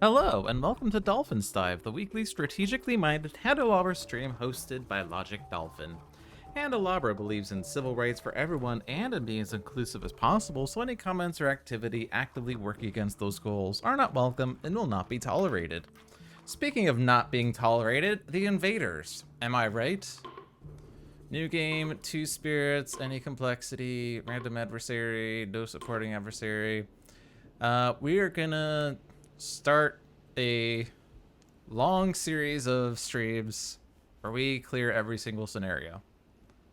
Hello, and welcome to Dolphin's Dive, the weekly strategically minded Handelabra stream hosted by LogicDolphin. Handelabra believes in civil rights for everyone and in being as inclusive as possible, so any comments or activity actively working against those goals are not welcome and will not be tolerated. Speaking of not being tolerated, the invaders. Am I right? New game, 2 spirits, any complexity, random adversary, no supporting adversary. We are gonna start a long series of streams where we clear every single scenario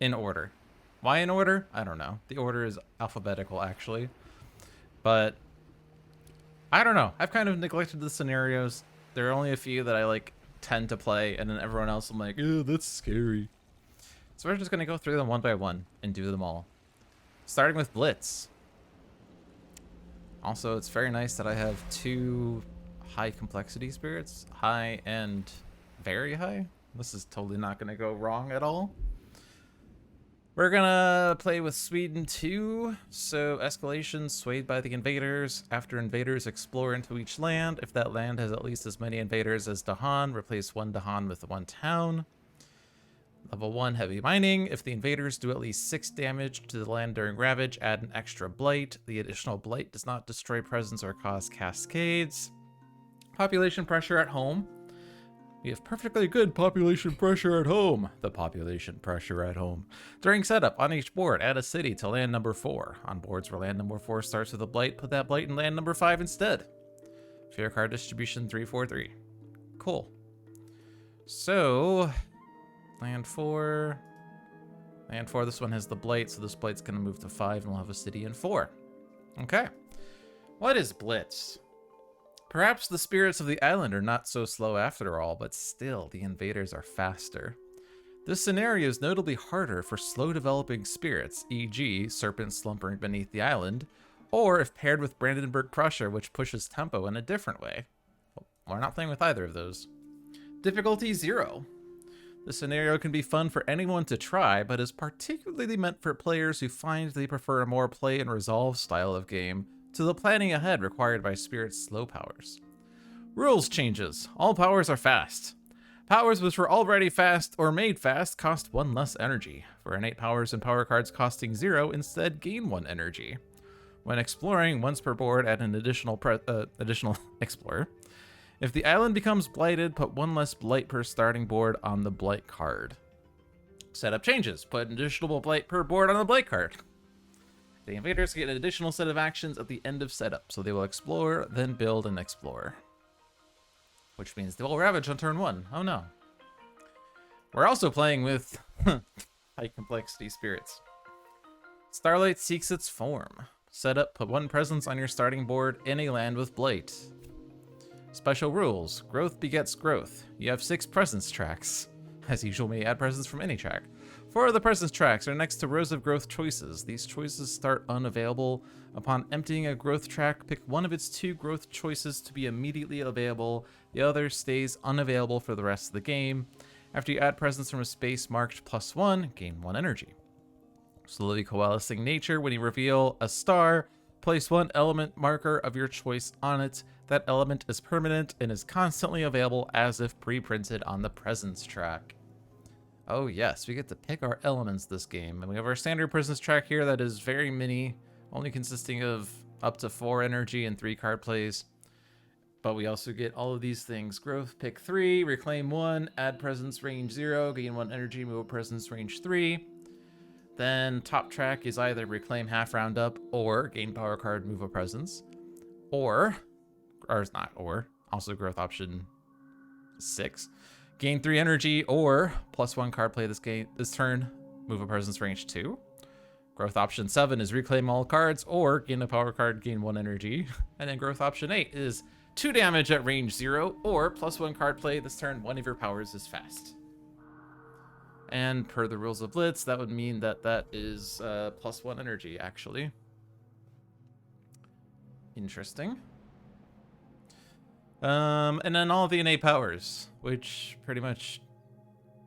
in order. Why in order? I don't know. The order is alphabetical, actually. But I don't know. I've kind of neglected the scenarios. There are only a few that I tend to play, and then everyone else I'm like, oh, that's scary. So we're just gonna go through them one by one and do them all. Starting with Blitz. Also, it's very nice that I have 2 high complexity spirits, high and very high. This is totally not gonna go wrong at all. We're gonna play with Sweden 2, so escalation swayed by the invaders. After invaders explore into each land, if that land has at least as many invaders as Dahan, replace 1 Dahan with 1 town. Level 1 heavy mining. If the invaders do at least 6 damage to the land during Ravage, add an extra blight. The additional blight does not destroy presence or cause cascades. Population pressure at home. We have perfectly good population pressure at home. The population pressure at home. During setup, on each board, add a city to land number 4. On boards where land number 4 starts with a blight, put that blight in land number 5 instead. Fear card distribution 343. Cool. So, land 4, this one has the blight, so this blight's gonna move to 5 and we'll have a city in 4. Okay. What is Blitz? Perhaps the spirits of the island are not so slow after all, but still, the invaders are faster. This scenario is notably harder for slow developing spirits, e.g. serpents slumbering beneath the island, or if paired with Brandenburg Prussia, which pushes tempo in a different way. Well, we're not playing with either of those. Difficulty 0. The scenario can be fun for anyone to try, but is particularly meant for players who find they prefer a more play and resolve style of game to the planning ahead required by Spirit's slow powers. Rules changes. All powers are fast. Powers which were already fast or made fast cost 1 less energy. For innate powers and power cards costing 0, instead gain 1 energy. When exploring, once per board, add an additional explorer. If the island becomes blighted, put 1 less blight per starting board on the blight card. Setup changes. Put an additional blight per board on the blight card. The invaders get an additional set of actions at the end of setup, so they will explore, then build and explore. Which means they will ravage on turn 1. Oh no. We're also playing with high complexity spirits. Starlight seeks its form. Setup, put 1 presence on your starting board in a land with blight. Special rules. Growth begets growth. You have 6 presence tracks. As usual, may add presence from any track. 4 of the presence tracks are next to rows of growth choices. These choices start unavailable. Upon emptying a growth track, pick 1 of its 2 growth choices to be immediately available. The other stays unavailable for the rest of the game. After you add presence from a space marked +1, gain 1 energy. Slowly coalescing nature. When you reveal a star, place 1 element marker of your choice on it. That element is permanent and is constantly available as if pre-printed on the presence track. Oh yes, we get to pick our elements this game. And we have our standard presence track here that is very mini, only consisting of up to 4 energy and 3 card plays. But we also get all of these things. Growth, pick 3, reclaim 1, add presence range 0, gain 1 energy, move a presence range 3. Then top track is either reclaim half round up or gain power card, move a presence. Or it's not or, also growth option 6. Gain 3 energy or +1 card play this turn, move a presence range 2. Growth option 7 is reclaim all cards or gain a power card, gain 1 energy. And then growth option 8 is 2 damage at range 0 or +1 card play this turn, 1 of your powers is fast. And per the rules of Blitz, that would mean that that is +1 energy, actually. Interesting. And then all of the innate powers, which pretty much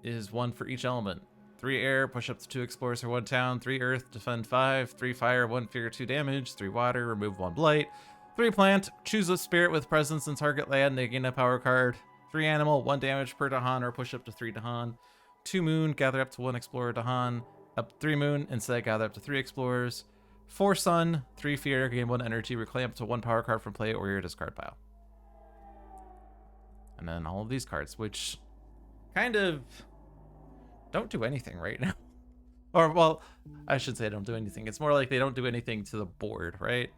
is 1 for each element. 3 air, push up to 2 explorers for 1 town. 3 earth, defend 5. 3 fire, 1 fear, 2 damage. 3 water, remove 1 blight. 3 plant, choose a spirit with presence in target land, they gain a power card. 3 animal, 1 damage per Dahan or push up to 3 Dahan. 2 moon, gather up to 1 explorer Dahan. Up 3 moon, instead gather up to 3 explorers. 4 sun, 3 fear, gain 1 energy, reclaim up to 1 power card from play or your discard pile. And then all of these cards, which kind of don't do anything right now. Or, well, I should say don't do anything. It's more like they don't do anything to the board, right?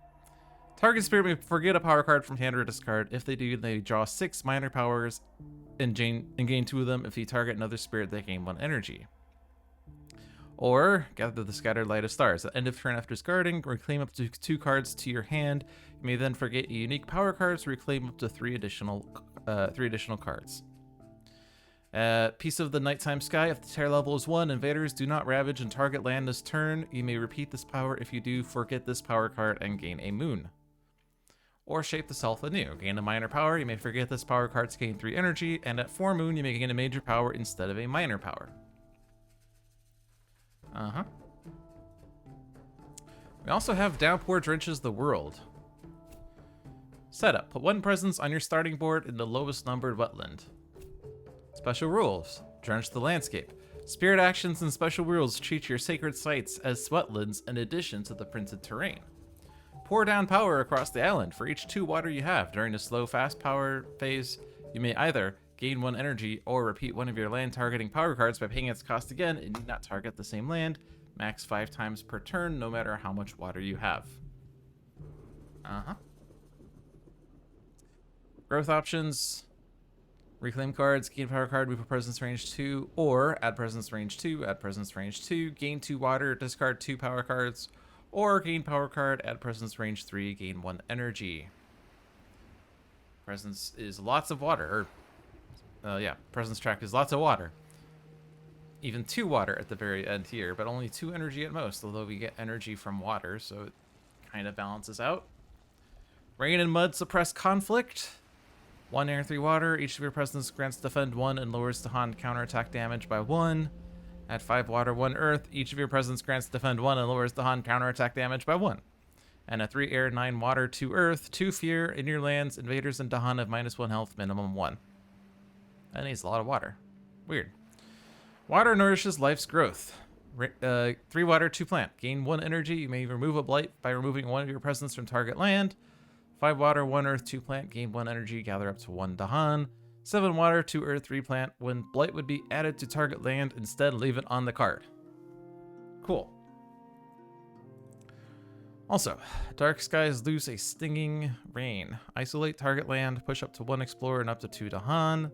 Target spirit may forget a power card from hand or discard. If they do, they draw 6 minor powers and gain 2 of them. If you target another spirit, they gain 1 energy. Or gather the scattered light of stars. At the end of turn after discarding, reclaim up to 2 cards to your hand. You may then forget a unique power card to reclaim up to 3 additional cards. Piece of the nighttime sky. If the terror level is 1, invaders do not ravage and target land this turn. You may repeat this power. If you do, forget this power card and gain a moon. Or shape the self anew. Gain a minor power. You may forget this power card to gain 3 energy. And at 4 moon, you may gain a major power instead of a minor power. We also have Downpour Drenches the World. Setup. Put 1 presence on your starting board in the lowest numbered wetland. Special rules. Drench the landscape. Spirit actions and special rules treat your sacred sites as wetlands in addition to the printed terrain. Pour down power across the island. For each 2 water you have during the slow fast power phase, you may either gain 1 energy or repeat one of your land targeting power cards by paying its cost again and need not target the same land. Max 5 times per turn, no matter how much water you have. Growth options. Reclaim cards, gain power card, move a presence range 2, or add presence range 2, add presence range 2, gain 2 water, discard 2 power cards, or gain power card, add presence range 3, gain 1 energy. Presence is lots of water, presence track is lots of water. Even 2 water at the very end here, but only 2 energy at most, although we get energy from water, so it kind of balances out. Rain and mud suppress conflict. 1 air, 3 water. Each of your presence grants defend 1 and lowers Dahan counterattack damage by 1. At 5 water, 1 earth. Each of your presence grants defend 1 and lowers Dahan counterattack damage by 1. And at 3 air, 9 water, 2 earth, 2 fear. In your lands, invaders and Dahan have -1 health, minimum 1. That needs a lot of water. Weird. Water nourishes life's growth. 3 water, 2 plant. Gain 1 energy. You may remove a blight by removing 1 of your presence from target land. 5 water, 1 earth, 2 plant, gain 1 energy, gather up to 1 Dahan. 7 water, 2 earth, 3 plant. When blight would be added to target land, instead leave it on the card. Cool. Also, dark skies lose a stinging rain. Isolate target land, push up to 1 explorer and up to 2 Dahan.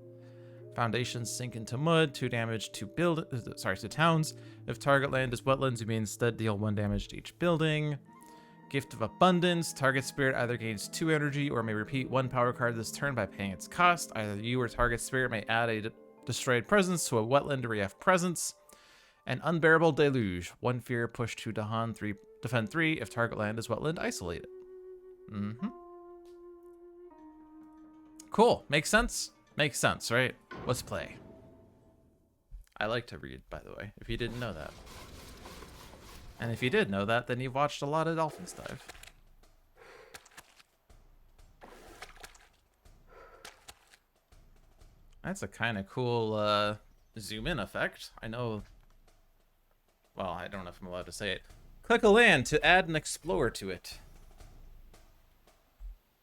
Foundations sink into mud, 2 damage to to towns. If target land is wetlands, you may instead deal 1 damage to each building. Gift of Abundance. Target spirit either gains 2 energy or may repeat 1 power card this turn by paying its cost. Either you or target spirit may add a destroyed presence to a wetland where you have presence. An Unbearable Deluge. 1 fear, push 2 Dahan, 3 defend 3. If target land is wetland, isolate it. Cool. Makes sense? Makes sense, right? Let's play. I like to read, by the way, if you didn't know that. And if you did know that, then you've watched a lot of Dolphin stuff. That's a kind of cool zoom in effect. I know, well, I don't know if I'm allowed to say it. Click a land to add an explorer to it.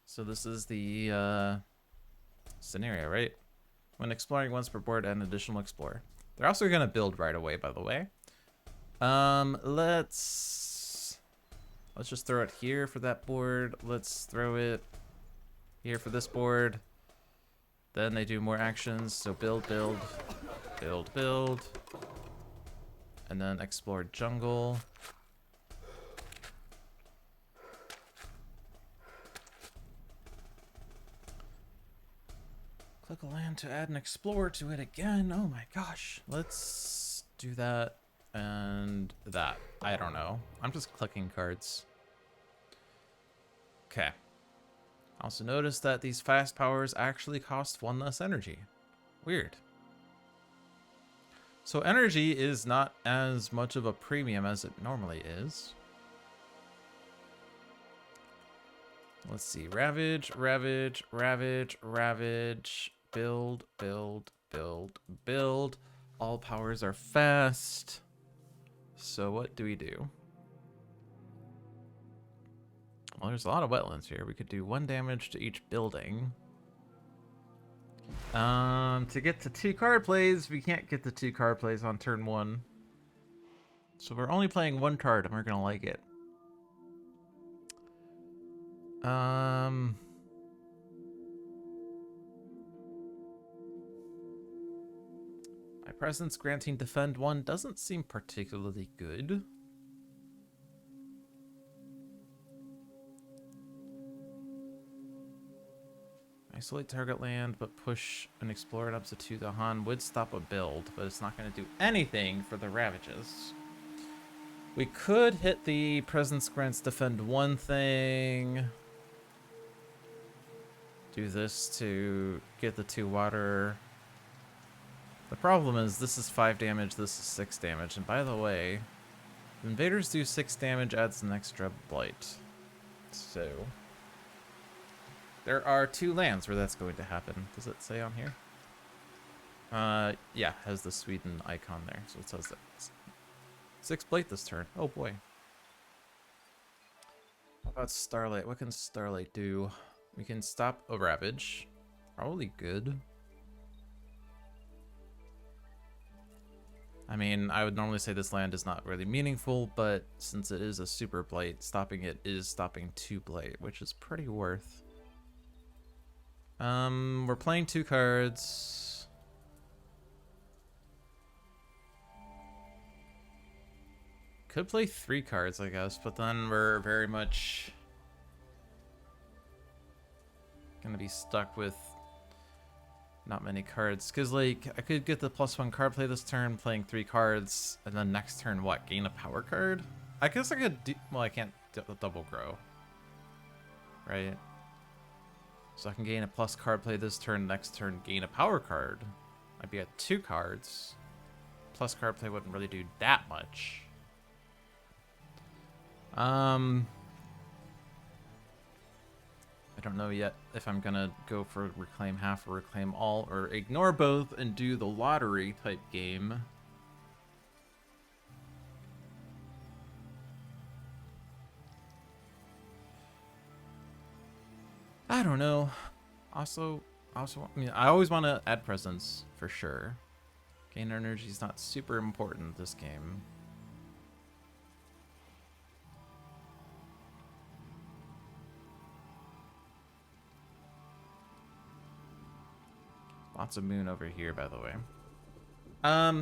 So this is the scenario, right? When exploring once per board, add an additional explorer. They're also going to build right away, by the way. Let's just throw it here for that board. Let's throw it here for this board. Then they do more actions. So build, build, build, build. And then explore jungle. Click a land to add an explorer to it again. Oh my gosh. Let's do that. And that. I don't know. I'm just clicking cards. Okay. Also notice that these fast powers actually cost 1 less energy. Weird. So energy is not as much of a premium as it normally is. Let's see. Ravage, ravage, ravage, ravage. Build, build, build, build. All powers are fast. So what do we do? Well, there's a lot of wetlands here. We could do 1 damage to each building. To get to 2 card plays, we can't get the 2 card plays on turn 1. So we're only playing 1 card and we're gonna like it. My presence granting defend 1 doesn't seem particularly good. Isolate target land, but push an explorer up to 2 the Han would stop a build, but it's not going to do anything for the Ravages. We could hit the presence grants defend 1 thing. Do this to get the 2 water. The problem is this is 5 damage, this is 6 damage, and by the way, invaders do 6 damage, adds an extra blight. So there are 2 lands where that's going to happen. Does it say on here? Yeah, has the Sweden icon there, so it says that. 6 blight this turn. Oh boy. How about Starlight? What can Starlight do? We can stop a Ravage. Probably good. I mean, I would normally say this land is not really meaningful, but since it is a super blight, stopping it is stopping 2 blight, which is pretty worth. We're playing 2 cards. Could play 3 cards, I guess, but then we're very much gonna be stuck with not many cards. Because, like, I could get the +1 card play this turn, playing 3 cards, and then next turn, what, gain a power card? I guess I could do, well, I can't double grow, right? So I can gain a plus card play this turn, next turn gain a power card. I'd be at 2 cards. Plus card play wouldn't really do that much. I don't know yet if I'm gonna go for reclaim half or reclaim all, or ignore both and do the lottery type game. I don't know. Also, I mean, I always want to add presence for sure. Gain energy is not super important this game. Lots of moon over here, by the way.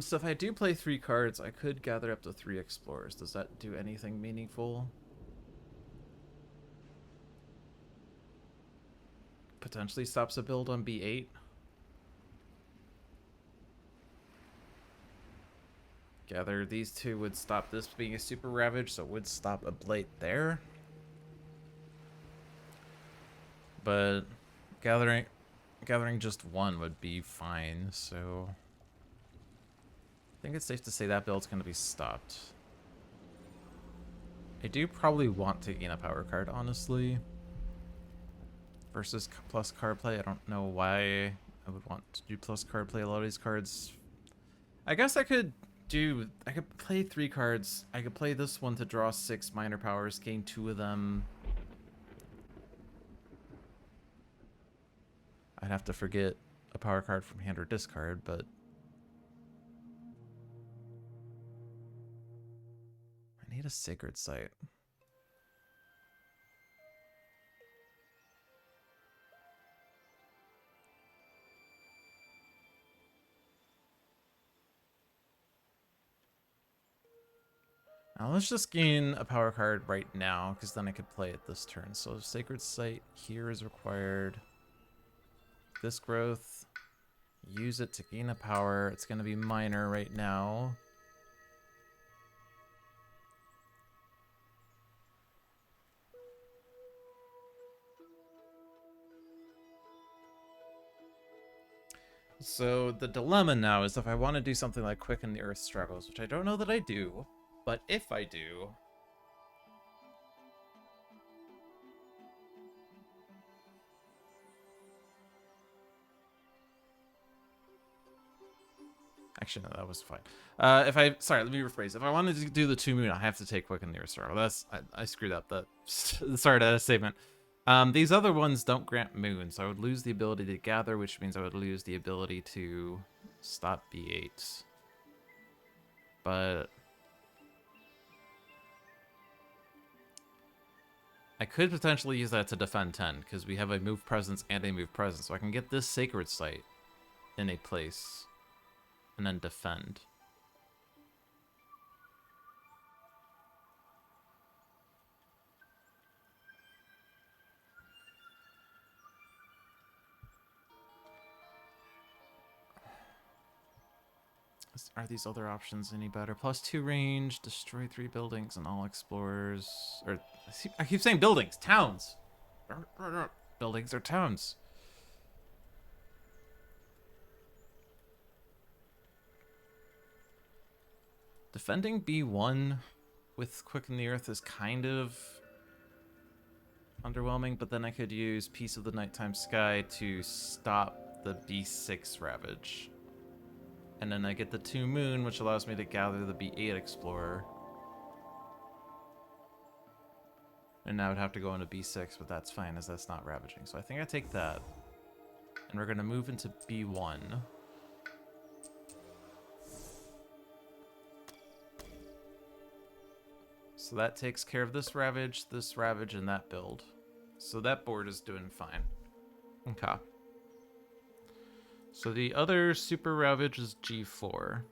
So if I do play 3 cards, I could gather up to 3 explorers. Does that do anything meaningful? Potentially stops a build on B8. Gather these 2 would stop this being a super ravage, so it would stop a blight there. But gathering just 1 would be fine, so I think it's safe to say that build's gonna be stopped. I do probably want to gain a power card, honestly. Versus plus card play, I don't know why I would want to do plus card play. A lot of these cards, I guess I could play 3 cards. I could play this one to draw 6 minor powers, gain 2 of them. I'd have to forget a power card from hand or discard, but I need a sacred site. Now let's just gain a power card right now, because then I could play it this turn. So sacred site here is required. This growth, use it to gain a power. It's going to be minor right now. So the dilemma now is if I want to do something like Quicken the Earth Struggles, which I don't know that I do, but if I do, Actually, no, that was fine. Sorry, let me rephrase. If I wanted to do the 2 moon, I have to take Quicken the Earth Star. Well, I screwed up that. Sorry, that statement. These other ones don't grant moon, so I would lose the ability to gather, which means I would lose the ability to stop B8. But I could potentially use that to defend 10, because we have a move presence and a move presence, so I can get this sacred site in a place and then defend. Are these other options any better? +2 range, destroy 3 buildings and all explorers. Or I keep saying buildings, towns. Buildings or towns. Defending B1 with Quicken the Earth is kind of underwhelming, but then I could use Piece of the Nighttime Sky to stop the B6 Ravage. And then I get the 2 moon, which allows me to gather the B8 Explorer. And now I would have to go into B6, but that's fine, as that's not ravaging. So I think I take that. And we're going to move into B1. So that takes care of this ravage, and that build. So that board is doing fine. Okay. So the other super ravage is G4.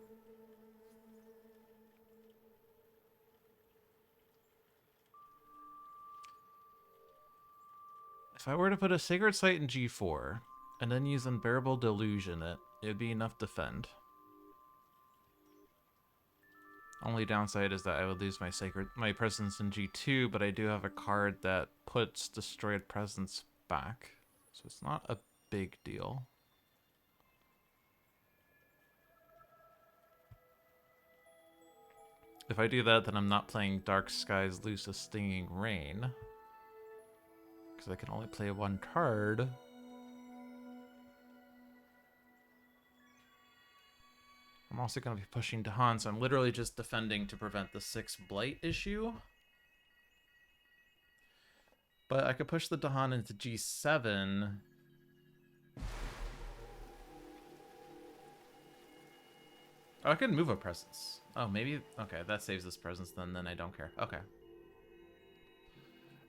If I were to put a Sacred Site in G4, and then use Unbearable Deluge in it, it would be enough defend. Only downside is that I would lose my presence in G2, but I do have a card that puts Destroyed Presence back. So it's not a big deal. If I do that, then I'm not playing Dark Skies, Loose a Stinging Rain. Because I can only play 1 card. I'm also going to be pushing Dahan, so I'm literally just defending to prevent the 6 Blight issue. But I could push the Dahan into G7. Oh, I could move a presence. Oh, maybe... Okay, that saves this presence, then I don't care. Okay.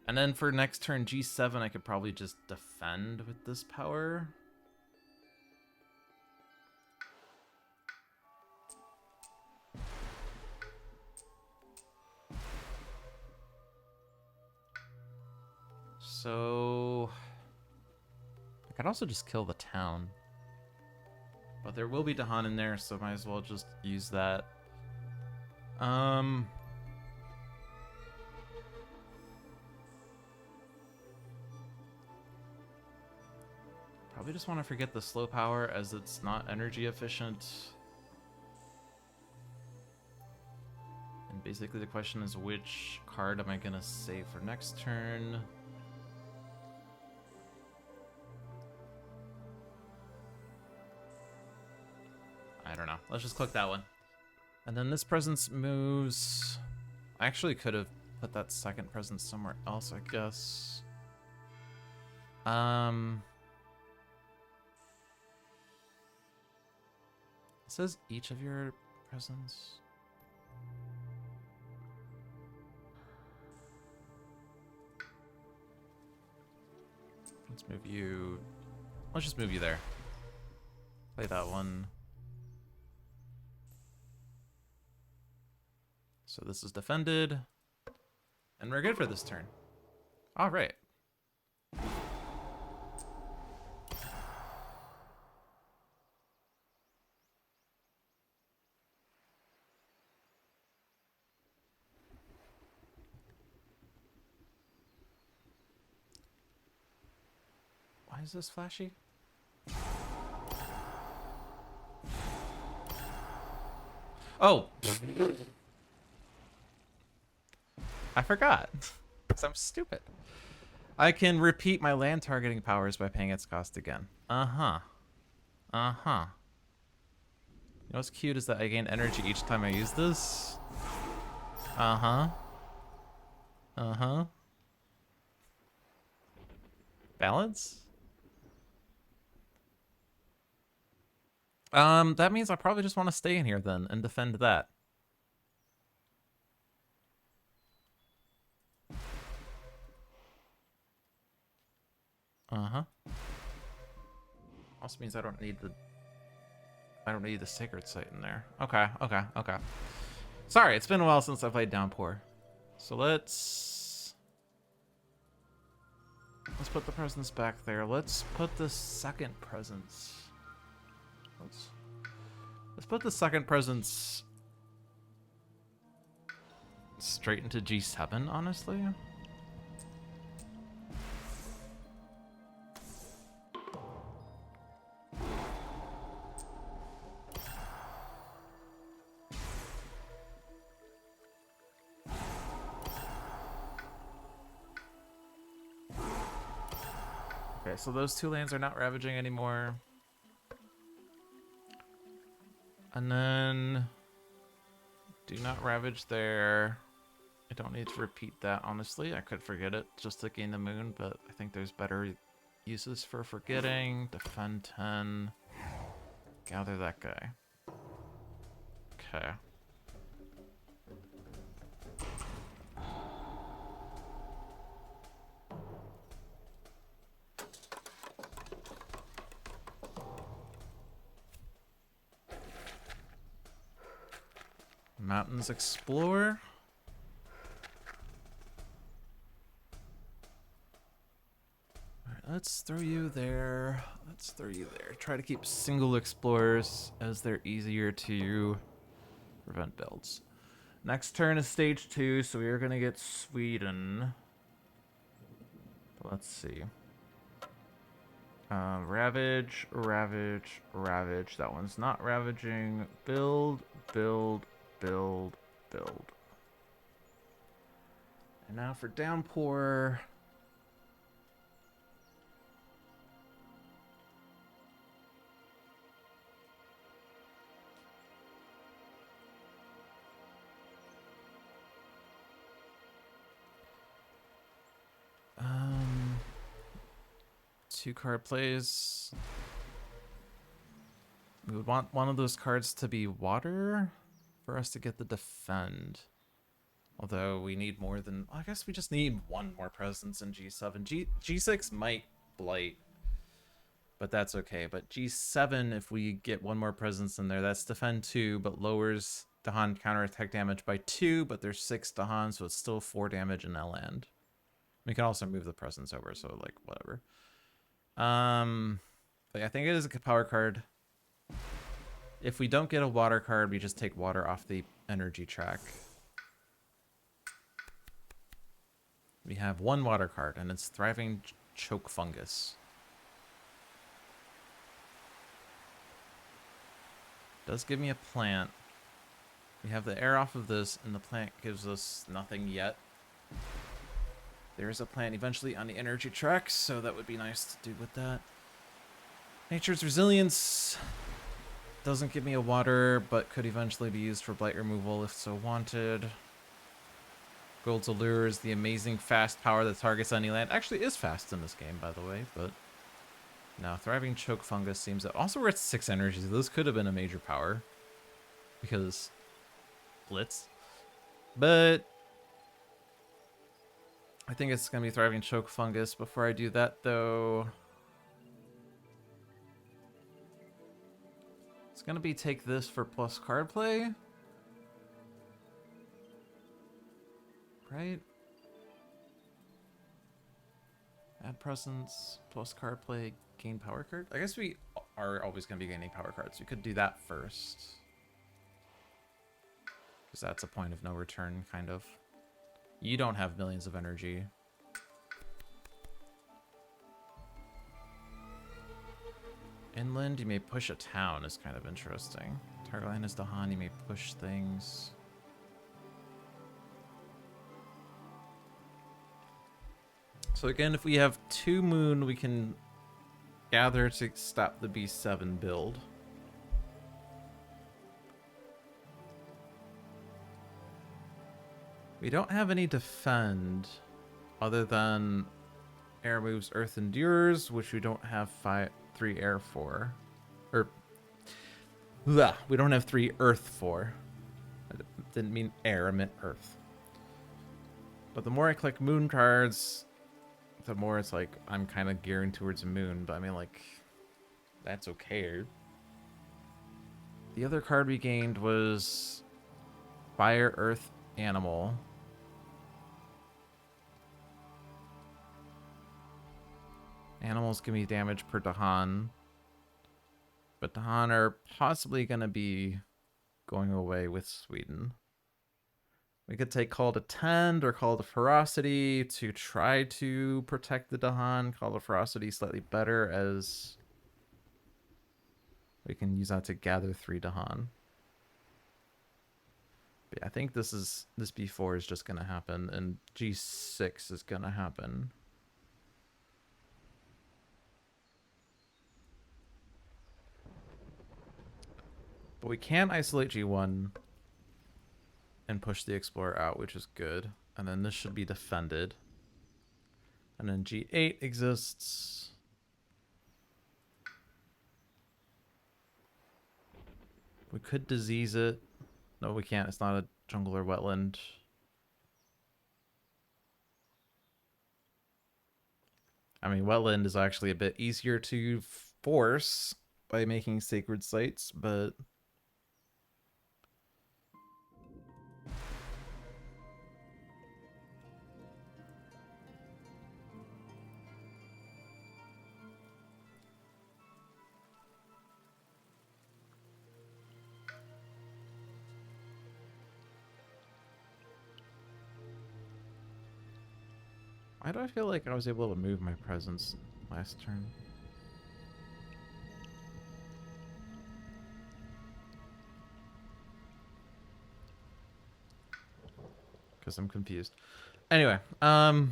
And then for next turn G7, I could probably just defend with this power. So... I could also just kill the town. But there will be Dahan in there, so might as well just use that. Probably just want to forget the slow power as it's not energy efficient. And basically the question is, which card am I going to save for next turn? I don't know. Let's just click that one. And then this presence moves... I actually could have put that second presence somewhere else, I guess. It says each of your presents. Let's move you... Let's just move you there. Play that one. So this is defended. And we're good for this turn. Alright. Why is this flashy? Oh! I forgot. Because I'm stupid. I can repeat my land targeting powers by paying its cost again. Uh-huh. Uh-huh. know what's cute is that I gain energy each time I use this. Uh-huh. Uh-huh. Balance? That means I probably just want to stay in here then and defend that. Uh-huh. Also means I don't need the sacred site in there. Okay, okay, okay. Sorry, it's been a while since I played Downpour. So let's put the presence back there. Let's put the second presence. Let's put the second presence straight into G7, honestly. Okay, so those two lands are not ravaging anymore. And then do not ravage there. I don't need to repeat that, honestly. I could forget it just to gain the moon, but I think there's better uses for forgetting. Defend 10. Gather that guy. Okay. Mountains explore. Alright, let's throw you there. Let's throw you there. Try to keep single explorers as they're easier to prevent builds. Next turn is stage 2, so we are gonna get Sweden. Let's see. Ravage, ravage, ravage. That one's not ravaging. Build, build, build, build. And now for Downpour. Two card plays. We would want one of those cards to be water for us to get the defend. Although we need more than... I guess we just need one more presence in G7. G6 might blight, but that's okay. But G7, if we get one more presence in there, that's defend 2, but lowers Dahan counterattack damage by 2, but there's 6 Dahan, so it's still 4 damage in that land. We can also move the presence over, so like whatever. But I think it is a power card. If we don't get a water card, we just take water off the energy track. We have one water card, and it's Thriving Choke Fungus. Does give me a plant. We have the air off of this, and the plant gives us nothing yet. There is a plant eventually on the energy track, so that would be nice to do with that. Nature's Resilience doesn't give me a water, but could eventually be used for blight removal if so wanted. Gold's Allure is the amazing fast power that targets any land. Actually is fast in this game, by the way, but... Now, Thriving Choke Fungus seems that... Also, we're at 6 energies. This could have been a major power. Because... Blitz. But... I think it's going to be Thriving Choke Fungus. Before I do that, though... It's going to be take this for plus card play. Right? Add presence, plus card play, gain power card. I guess we are always going to be gaining power cards. We could do that first. Because that's a point of no return, kind of. You don't have millions of energy. Inland, you may push a town is kind of interesting. Target land is Dahan, you may push things. So again, if we have 2 moon, we can gather to stop the B7 build. We don't have any defend other than air moves, earth endures, which we don't have 3 air for. Or, bleh, we don't have 3 earth for. I didn't mean air, I meant earth. But the more I click moon cards, the more it's like I'm kind of gearing towards a moon. But I mean, like, that's okay. The other card we gained was fire, earth, animal. Animals give me damage per Dahan. But Dahan are possibly going to be going away with Sweden. We could take Call to Tend or Call to Ferocity to try to protect the Dahan. Call to Ferocity slightly better as we can use that to gather 3 Dahan. But yeah, I think this B4 is just going to happen and G6 is going to happen. But we can isolate G1 and push the Explorer out, which is good. And then this should be defended. And then G8 exists. We could disease it. No, we can't. It's not a jungle or wetland. I mean, wetland is actually a bit easier to force by making sacred sites, but why do I feel like I was able to move my presence last turn? Because I'm confused. Anyway, yeah,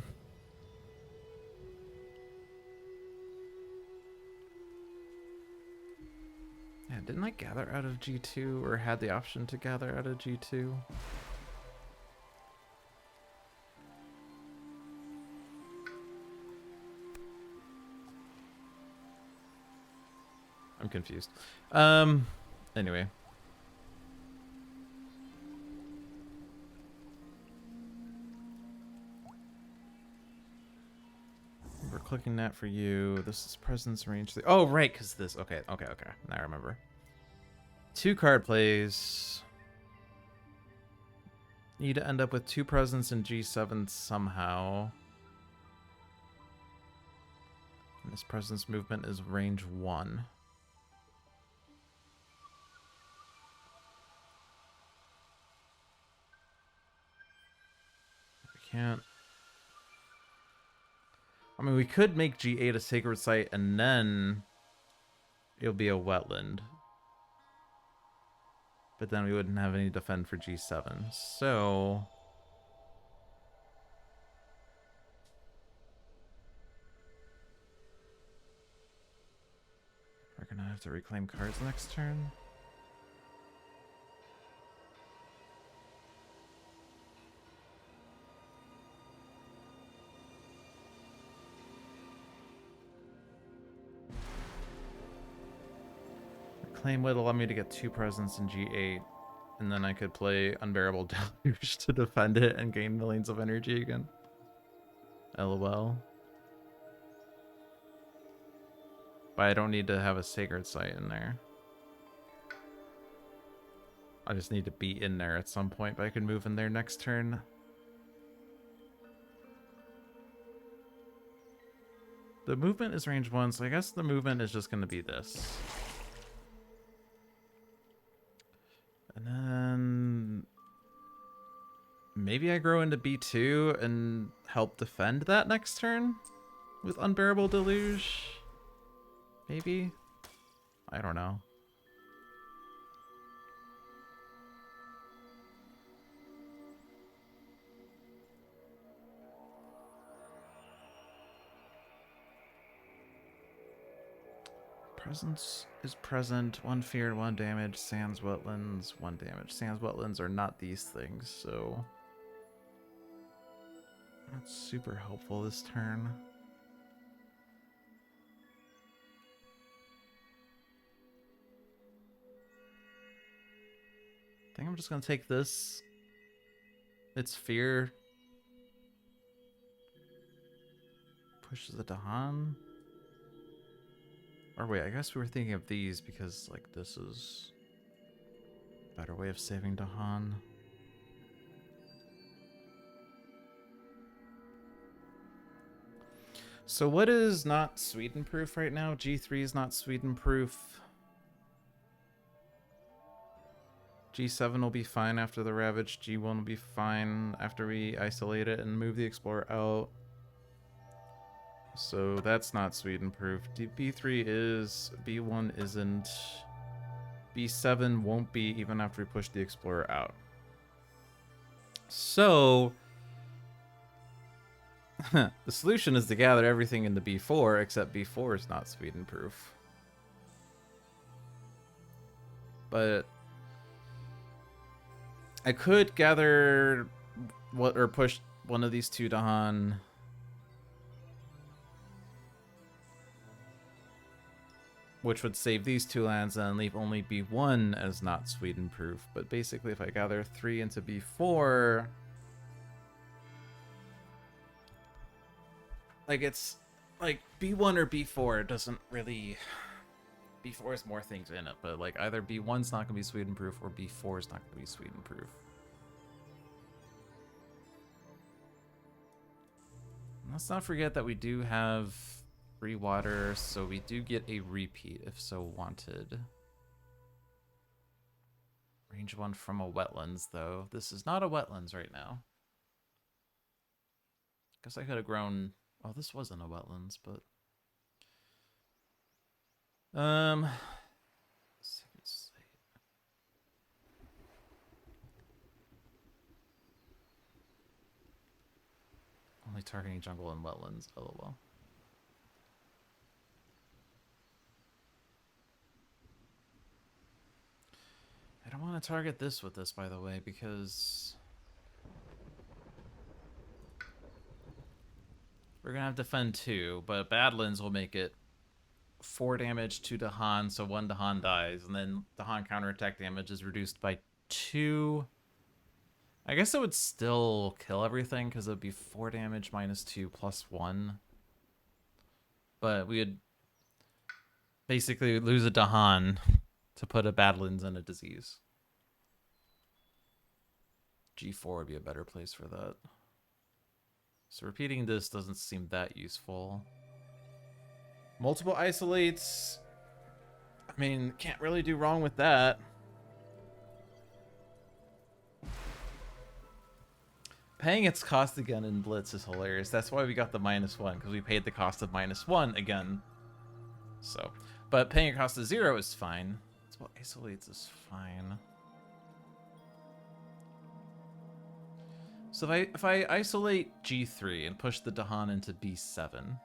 didn't I gather out of G2 or had the option to gather out of G2? I'm confused. Anyway. We're clicking that for you. This is presence range 3. Oh, right, because this. Okay. Now I remember. 2 card plays. Need to end up with 2 presence in G7 somehow. And this presence movement is range 1. We can't. I mean, we could make G8 a sacred site and then it'll be a wetland. But then we wouldn't have any defend for G7. So we're gonna have to reclaim cards next turn. Reclaim would allow me to get 2 presents in G8, and then I could play Unbearable Deluge to defend it and gain millions of energy again. LOL. But I don't need to have a sacred site in there. I just need to be in there at some point, but I can move in there next turn. The movement is range 1, so I guess the movement is just going to be this. And then maybe I grow into B2 and help defend that next turn with Unbearable Deluge. Maybe? I don't know. Presence is present. 1 feared, 1 damage. Sands, wetlands, 1 damage. Sands, wetlands are not these things, so That's super helpful this turn. I think I'm just gonna take this. It's fear. Pushes the Dahan. Or wait, I guess we were thinking of these because like this is a better way of saving Dahan. So what is not Sweden proof right now? G3 is not Sweden proof. G7 will be fine after the Ravage. G1 will be fine after we isolate it and move the Explorer out. So that's not Sweden proof. B3 is, B1 isn't. B7 won't be even after we push the Explorer out. So the solution is to gather everything into B4, except B4 is not Sweden proof. But I could gather what or push one of these two Dahan. Which would save these two lands and leave only B1 as not Sweden proof. But basically if I gather 3 into B4, like it's like B1 or B4 doesn't really, B4 has more things in it, but like either B1's not gonna be Sweden proof or B4 is not gonna be Sweden proof. Let's not forget that we do have free water, so we do get a repeat if so wanted. Range 1 from a wetlands, though. This is not a wetlands right now. Guess I could have grown... Oh, this wasn't a wetlands, but... Second state. Only targeting jungle and wetlands, lol. I don't want to target this with this, by the way, because we're gonna have to defend 2, but Badlands will make it 4 damage to Dahan, so 1 Dahan dies, and then Dahan counterattack damage is reduced by 2. I guess it would still kill everything because it would be 4 damage minus 2 plus 1. But we would basically lose a Dahan to put a Badlands in a disease. G4 would be a better place for that. So repeating this doesn't seem that useful. Multiple isolates. I mean, can't really do wrong with that. Paying its cost again in Blitz is hilarious. That's why we got the -1, because we paid the cost of -1 again. So, but paying a cost of 0 is fine. Well, isolates is fine. So if I isolate G3 and push the Dahan into B7,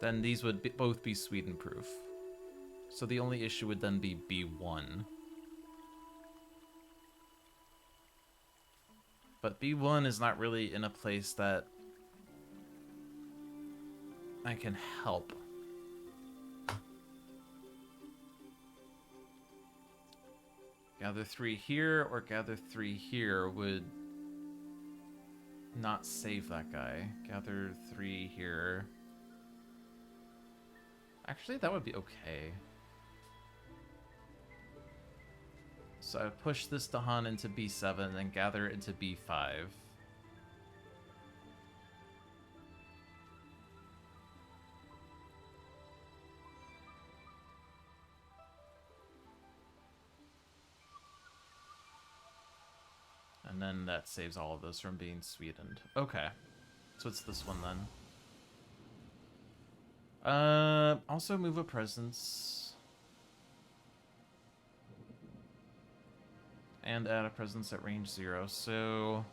then these would both be Sweden proof. So the only issue would then be B1. But B1 is not really in a place that I can help. Gather 3 here or gather 3 here would not save that guy. Gather 3 here. Actually, that would be okay. So I push this Dahan into B7 and gather it into B5. And then that saves all of those from being Swedened. Okay. So it's this one then. Also move a presence. And add a presence at range 0. So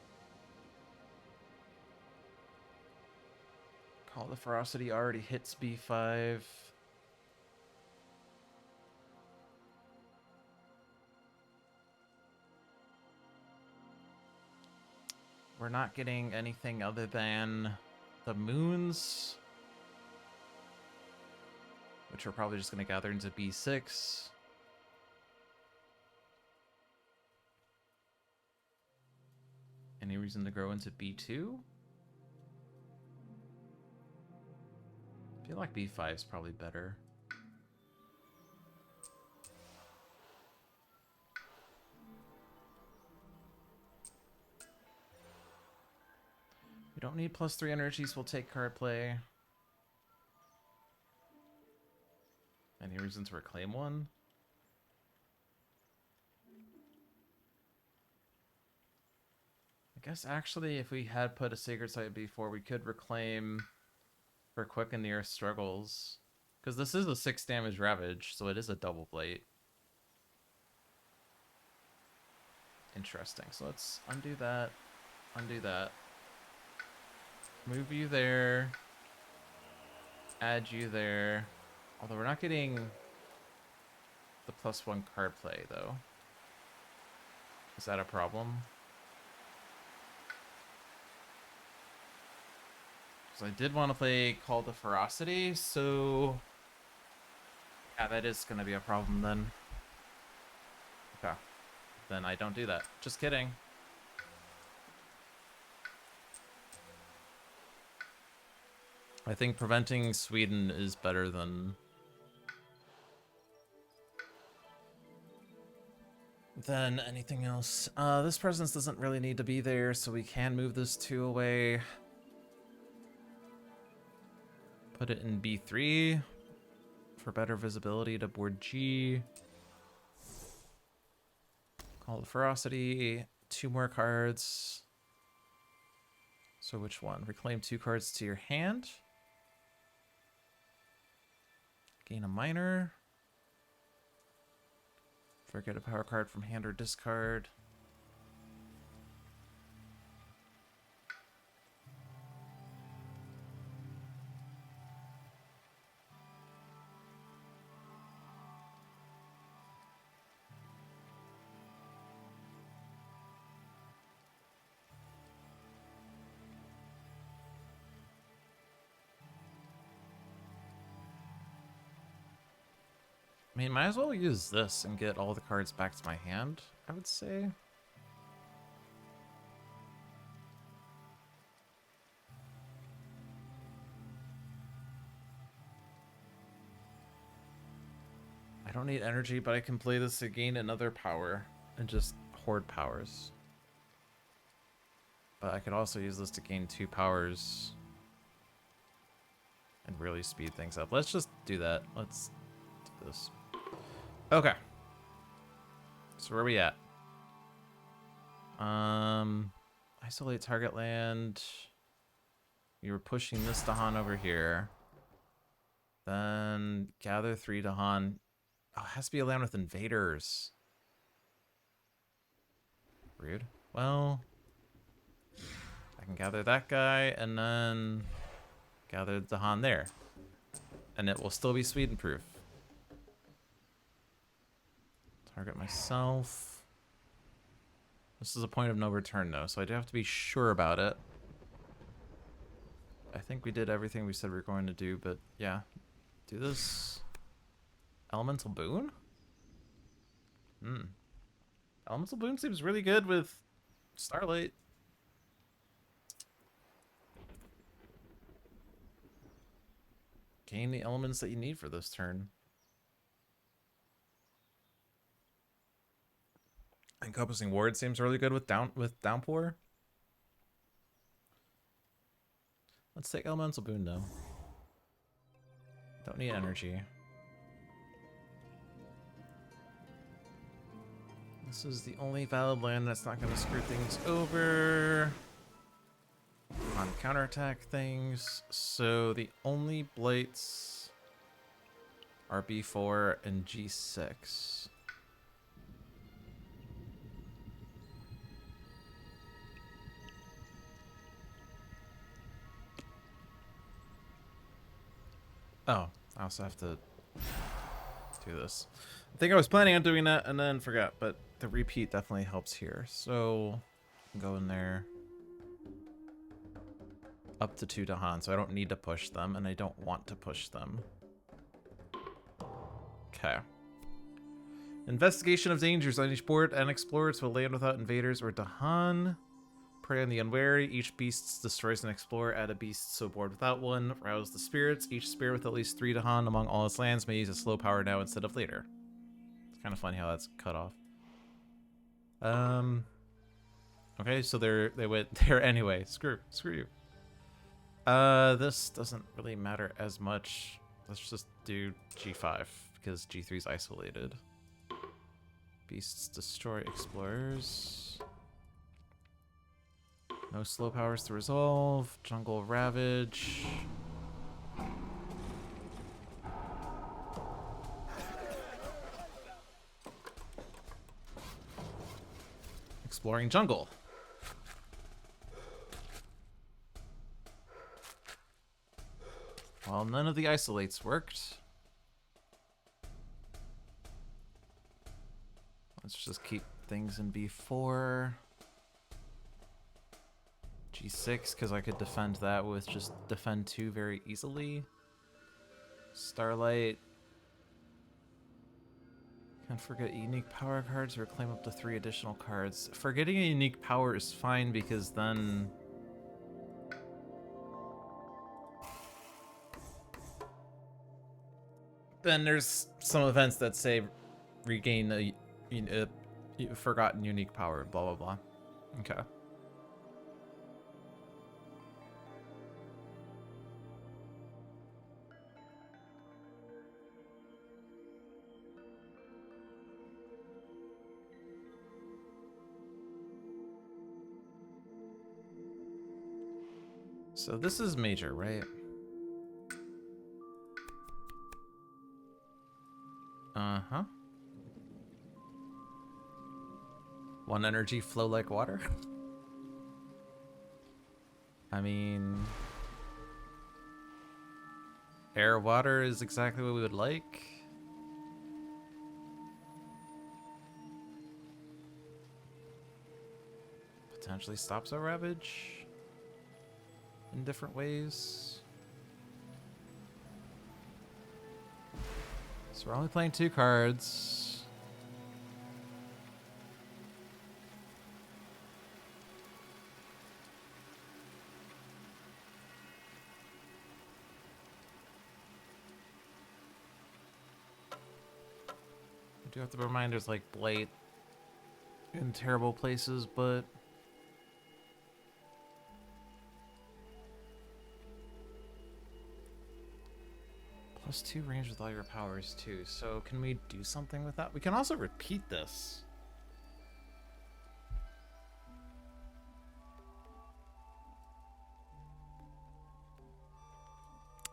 Call the Ferocity already hits B5. we're not getting anything other than the moons, which we're probably just going to gather into B6. Any reason to grow into B2? I feel like B5 is probably better. We don't need +3 energies, we'll take card play. Any reason to reclaim one? I guess actually if we had put a Sacred Site before, we could reclaim for Quicken the Earth Struggles. Because this is a 6 damage Ravage, so it is a double blade. Interesting. So let's undo that. Undo that. Move you there. Add you there. Although we're not getting the +1 card play, though. Is that a problem? Because I did want to play Call to Ferocity, so... yeah, that is going to be a problem then. Okay. Then I don't do that. Just kidding. I think preventing Sweden is better than anything else. This presence doesn't really need to be there, so we can move this 2 away. Put it in B3 for better visibility to board G. Call to Ferocity. 2 more cards. So which one? Reclaim 2 cards to your hand. Gain a minor. Forget a power card from hand or discard. I mean, might as well use this and get all the cards back to my hand, I would say. I don't need energy, but I can play this to gain another power and just hoard powers. But I could also use this to gain 2 powers and really speed things up. Let's just do that. Let's do this. Okay. So where are we at? Isolate target land. We were pushing this Dahan over here. Then gather 3 Dahan. Oh, it has to be a land with invaders. Rude. Well, I can gather that guy and then gather Dahan there. And it will still be Sweden proof. Target myself. This is a point of no return though, so I do have to be sure about it. I think we did everything we said we were going to do, but yeah. Do this. Elemental Boon? Elemental Boon seems really good with Starlight. Gain the elements that you need for this turn. Encompassing Ward seems really good with Downpour. Let's take Elemental Boon though. Don't need energy. This is the only valid land that's not going to screw things over on counterattack things. So the only blights are B4 and G6. Oh, I also have to do this. I think I was planning on doing that and then forgot, but the repeat definitely helps here. So go in there. up to 2 Dahan, so I don't need to push them, and I don't want to push them. Okay. Investigation of dangers on each board, and explorers will land without invaders or Dahan. Prey on the unwary. Each beast destroys an explorer. Add a beast to a board without one. Rouse the spirits. Each spirit with at least 3 Dahan among all its lands may use a slow power now instead of later. It's kind of funny how that's cut off. Okay, so they went there anyway. Screw you. This doesn't really matter as much. Let's just do G5 because G3 is isolated. Beasts destroy explorers. No slow powers to resolve. Jungle Ravage. Exploring jungle. Well, none of the isolates worked. Let's just keep things in B4. G6, because I could defend that with just defend 2 very easily. Starlight. Can't forget unique power cards or claim up to 3 additional cards. Forgetting a unique power is fine because then... Then there's some events that say regain a forgotten unique power, blah, blah, blah. Okay. So this is major, right? Uh-huh. 1 energy flow like water? I mean... Air water is exactly what we would like. Potentially stops our Ravage in different ways. So we're only playing 2 cards. I do have to remind there's like Blight in terrible places, but +2 range with all your powers too. So can we do something with that? We can also repeat this.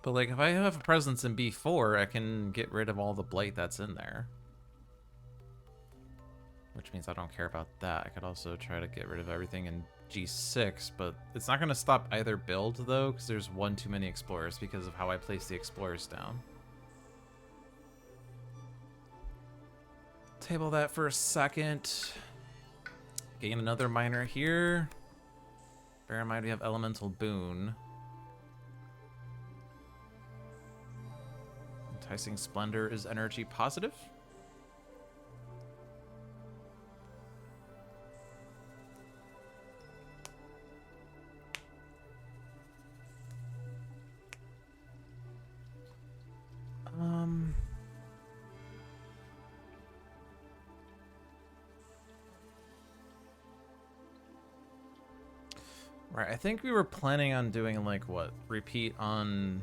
But like if I have a presence in B4, I can get rid of all the blight that's in there. Which means I don't care about that. I could also try to get rid of everything in G6, but it's not going to stop either build though, because there's 1 too many explorers because of how I place the explorers down. Table that for a second. Gain another miner here. Bear in mind we have elemental boon. Enticing Splendor is energy positive. Right, I think we were planning on doing like what? Repeat on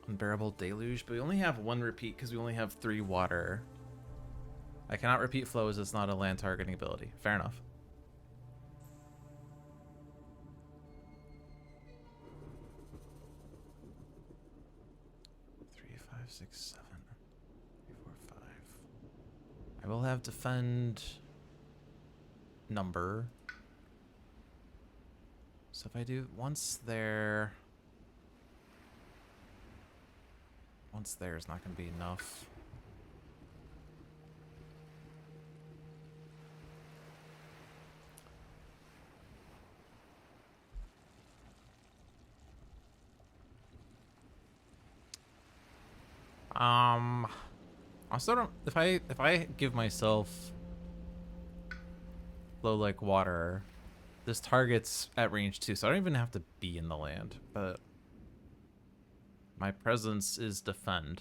Unbearable Deluge, but we only have 1 repeat because we only have 3 water. I cannot repeat flow as it's not a land targeting ability. Fair enough. Three, 5, 6, 7, 3, 4, 5. I will have defend number. So if I do once there is not going to be enough. I sort of if I give myself flow like water, this target's at range 2, so I don't even have to be in the land, but my presence is defend.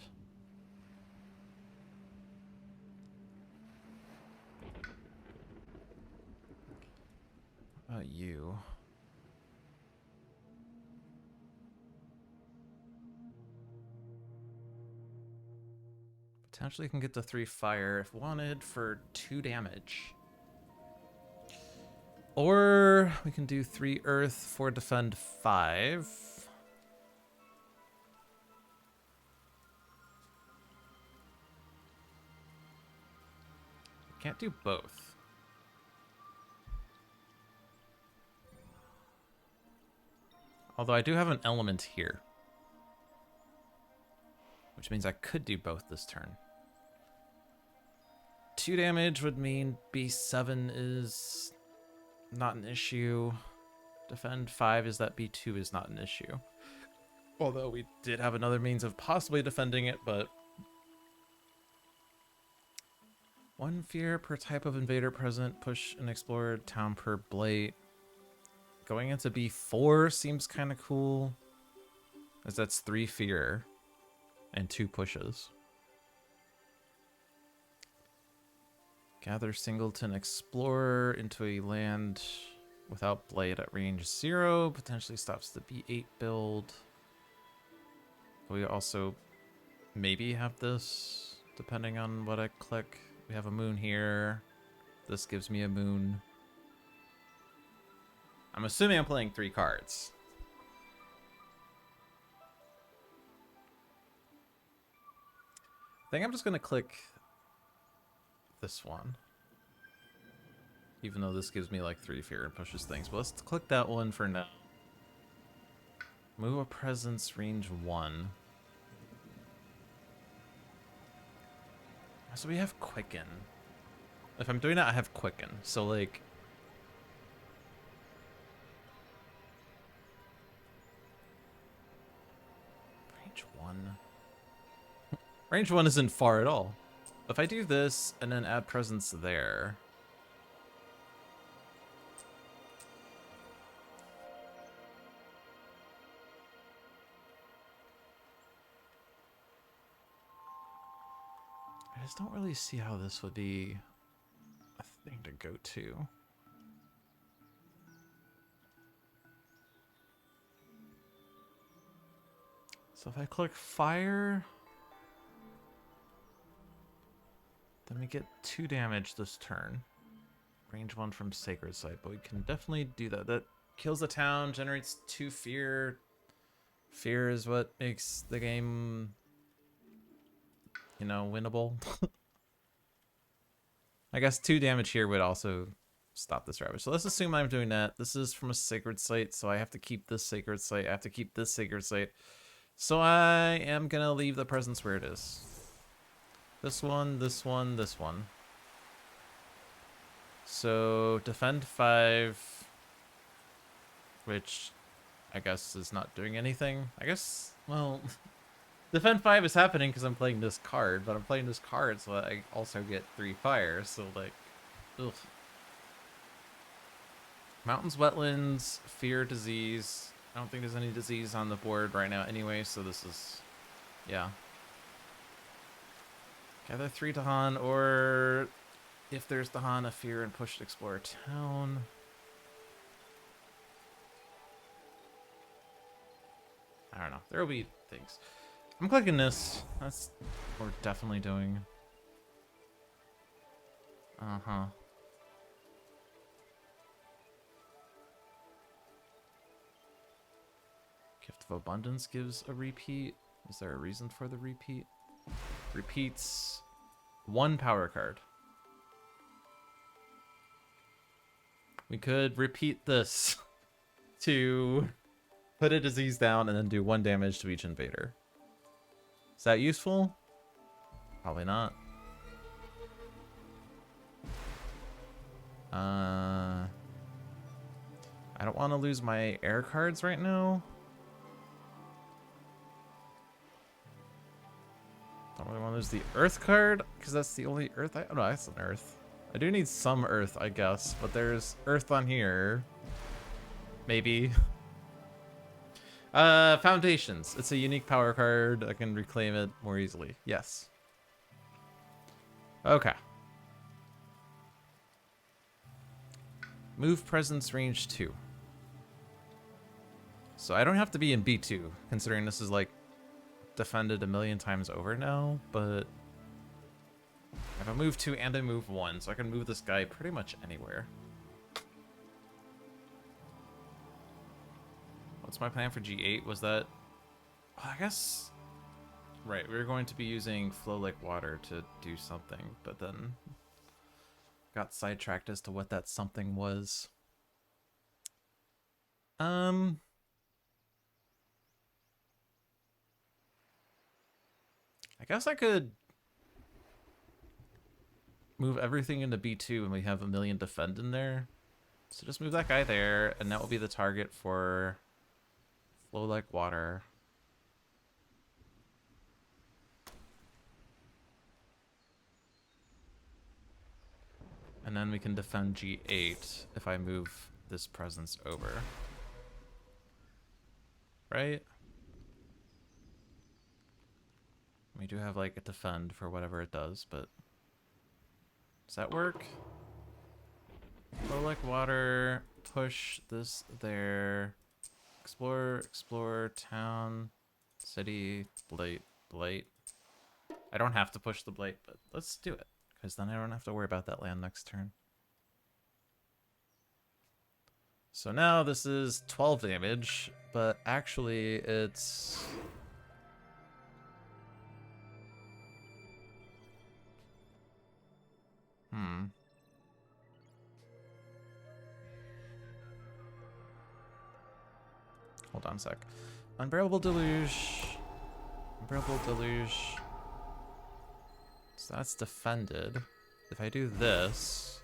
What about you? Potentially can get to 3 fire if wanted for 2 damage. Or we can do 3 earth for defend 5. Can't do both. Although I do have an element here, which means I could do both this turn. 2 damage would mean B7 is not an issue. Defend 5 is that B2 is not an issue. Although we did have another means of possibly defending it, but 1 fear per type of invader present, push an explored town per blade. Going into B4 seems kind of cool, as that's 3 fear and 2 pushes. Gather Singleton Explorer into a land without blade at range 0. Potentially stops the B8 build. We also maybe have this, depending on what I click. We have a moon here. This gives me a moon. I'm assuming I'm playing 3 cards. I think I'm just going to click this one. Even though this gives me like 3 fear and pushes things. But let's click that one for now. Move a presence range 1. So we have Quicken. If I'm doing that, I have Quicken. So like... range 1. Range 1 isn't far at all. If I do this and then add presence there... I just don't really see how this would be a thing to go to. So if I click fire, then we get 2 damage this turn. Range 1 from Sacred Site, but we can definitely do that. That kills the town, generates 2 fear. Fear is what makes the game, you know, winnable. I guess 2 damage here would also stop this ravage. So let's assume I'm doing that. This is from a Sacred Site, so I have to keep this Sacred Site. I have to keep this Sacred Site. So I am going to leave the presence where it is. This one, this one, this one. So defend 5, which I guess is not doing anything. I guess, well, defend 5 is happening because I'm playing this card, but I'm playing this card so I also get 3 fire. So like, ugh. Mountains, wetlands, fear, disease. I don't think there's any disease on the board right now anyway, so this is, yeah. Gather 3 Dahan, or if there's Dahan, a fear and push to explore a town. I don't know. There will be things. I'm clicking this. That's what we're definitely doing. Uh-huh. Gift of Abundance gives a repeat. Is there a reason for the repeat? Repeats 1 power card. We could repeat this to put a disease down and then do 1 damage to each invader. Is that useful? Probably not. I don't want to lose my air cards right now. Don't really want to lose the Earth card, because that's the only Earth I... Oh, no, that's an Earth. I do need some Earth, I guess, but there's Earth on here. Maybe. Foundations. It's a unique power card. I can reclaim it more easily. Yes. Okay. Move presence range 2. So I don't have to be in B2, considering this is like defended a million times over now, but I have a move 2 and a move 1, so I can move this guy pretty much anywhere. What's my plan for G8? Was that... Oh, I guess... Right, we were going to be using Flow Like Water to do something, but then got sidetracked as to what that something was. I guess I could move everything into B2 and we have a million defend in there. So just move that guy there, and that will be the target for Flow Like Water. And then we can defend G8 if I move this presence over. Right? We do have like a defend for whatever it does, but does that work? Flow Like Water, push this there. Explore, town, city, blight. I don't have to push the blight, but let's do it, because then I don't have to worry about that land next turn. So now this is 12 damage, but actually it's... Hold on a sec. Unbearable Deluge. Unbearable Deluge. So that's defended. If I do this...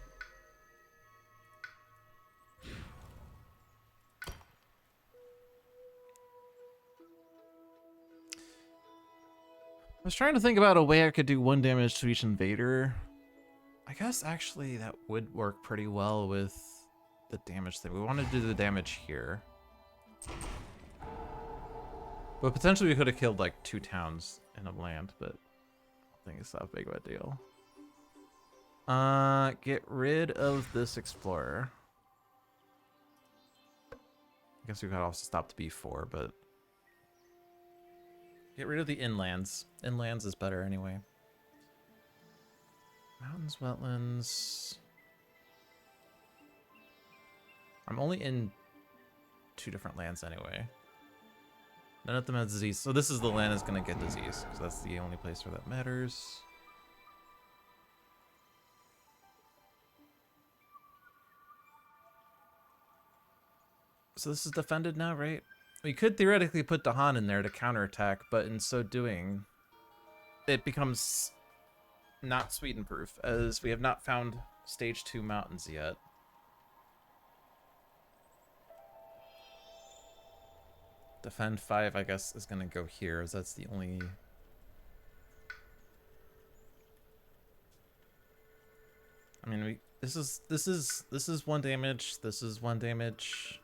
I was trying to think about a way I could do 1 damage to each invader. I guess actually that would work pretty well with the damage thing. We want to do the damage here. But potentially we could have killed like 2 towns in a land, but I don't think it's that big of a deal. Get rid of this explorer. I guess we could also stop the B4, but get rid of the inlands. Inlands is better anyway. Mountains, wetlands. I'm only in 2 different lands anyway. None of them have disease. So this is the land that's going to get disease, because that's the only place where that matters. So this is defended now, right? We could theoretically put Dahan in there to counterattack, but in so doing, it becomes not Sweden-proof, as we have not found stage 2 mountains yet. Defend 5, I guess, is gonna go here, as that's the only... I mean, this is 1 damage. This is 1 damage.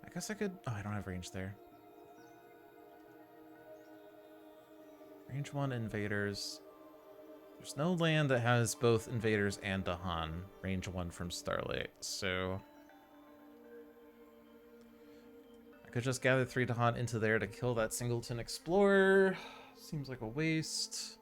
I guess I could... Oh, I don't have range there. Range 1 invaders. There's no land that has both invaders and Dahan. Range 1 from Starlight, so... I could just gather 3 Dahan into there to kill that Singleton Explorer. Seems like a waste.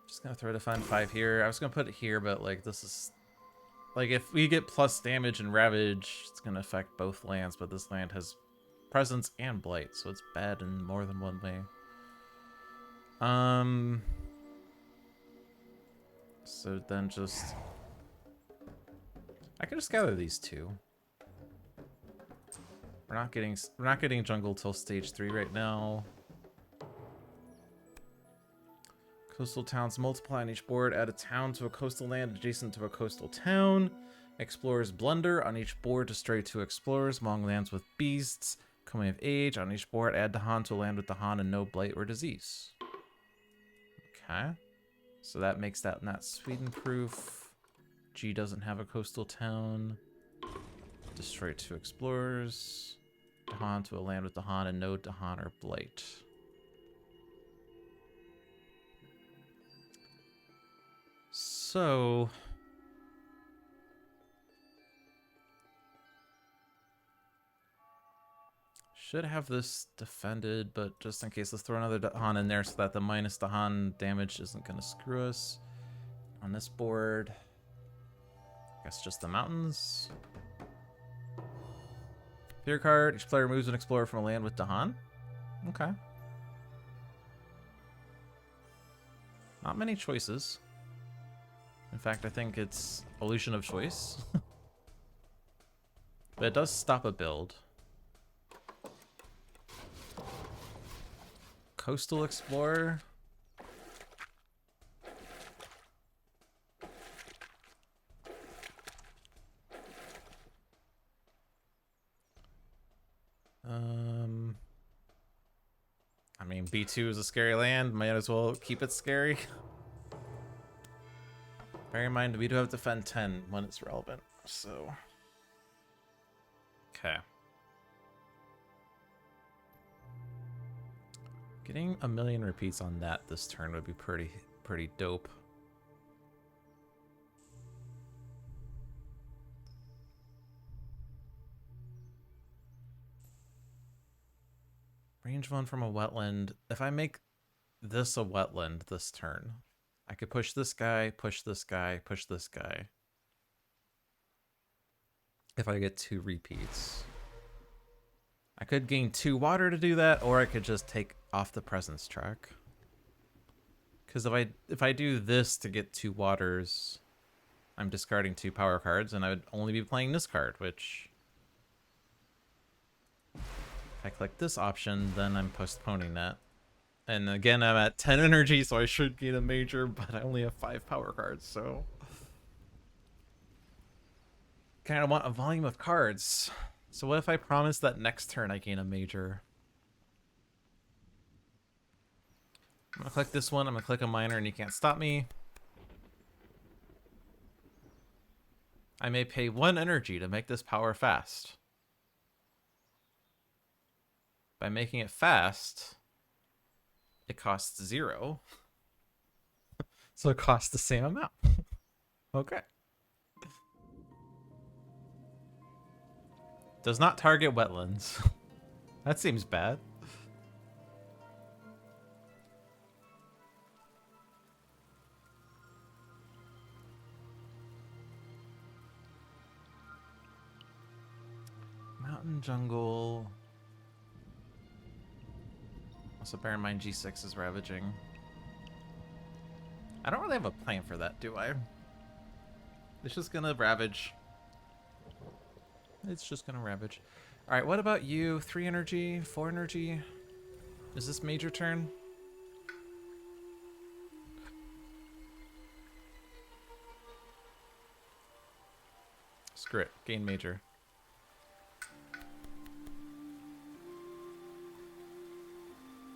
Just gonna throw Defend 5 here. I was gonna put it here, but like this is... Like if we get plus damage and Ravage, it's gonna affect both lands, but this land has Presence and Blight, so it's bad in more than one way. So then just... I can just gather these two. We're not getting jungle till stage 3 right now. Coastal towns multiply on each board. Add a town to a coastal land adjacent to a coastal town. Explorers blunder on each board to stray 2 explorers among lands with beasts. Coming of age on each board. Add Dahan to a land with Dahan and no blight or disease. Okay. So that makes that not Sweden proof. G doesn't have a coastal town. Destroy 2 explorers. Dahan to a land with Dahan and no Dahan or blight. So should have this defended, but just in case, let's throw another Dahan in there so that the minus Dahan damage isn't going to screw us. On this board, I guess just the mountains. Fear card, each player moves an explorer from a land with Dahan. Okay. Not many choices. In fact, I think it's illusion of choice. But it does stop a build. Coastal Explorer. I mean, B2 is a scary land. Might as well keep it scary. Bear in mind, we do have defend 10 when it's relevant, so. Okay. Getting a million repeats on that this turn would be pretty dope. Range 1 from a wetland. If I make this a wetland this turn, I could push this guy, push this guy, push this guy. If I get 2 repeats. I could gain 2 water to do that, or I could just take off the presence track. Because if I do this to get 2 waters, I'm discarding 2 power cards, and I would only be playing this card, which... If I click this option, then I'm postponing that. And again, I'm at 10 energy, so I should gain a major, but I only have 5 power cards, so... Kind of want a volume of cards. So what if I promise that next turn I gain a major? I'm gonna click this one, I'm gonna click a minor, and you can't stop me. I may pay 1 energy to make this power fast. By making it fast, it costs 0. So it costs the same amount. Okay. Does not target wetlands. That seems bad. Mountain jungle. Also bear in mind G6 is ravaging. I don't really have a plan for that, do I? It's just gonna ravage. It's just gonna ravage. Alright, what about you? 3 energy, 4 energy? Is this major turn? Screw it. Gain major.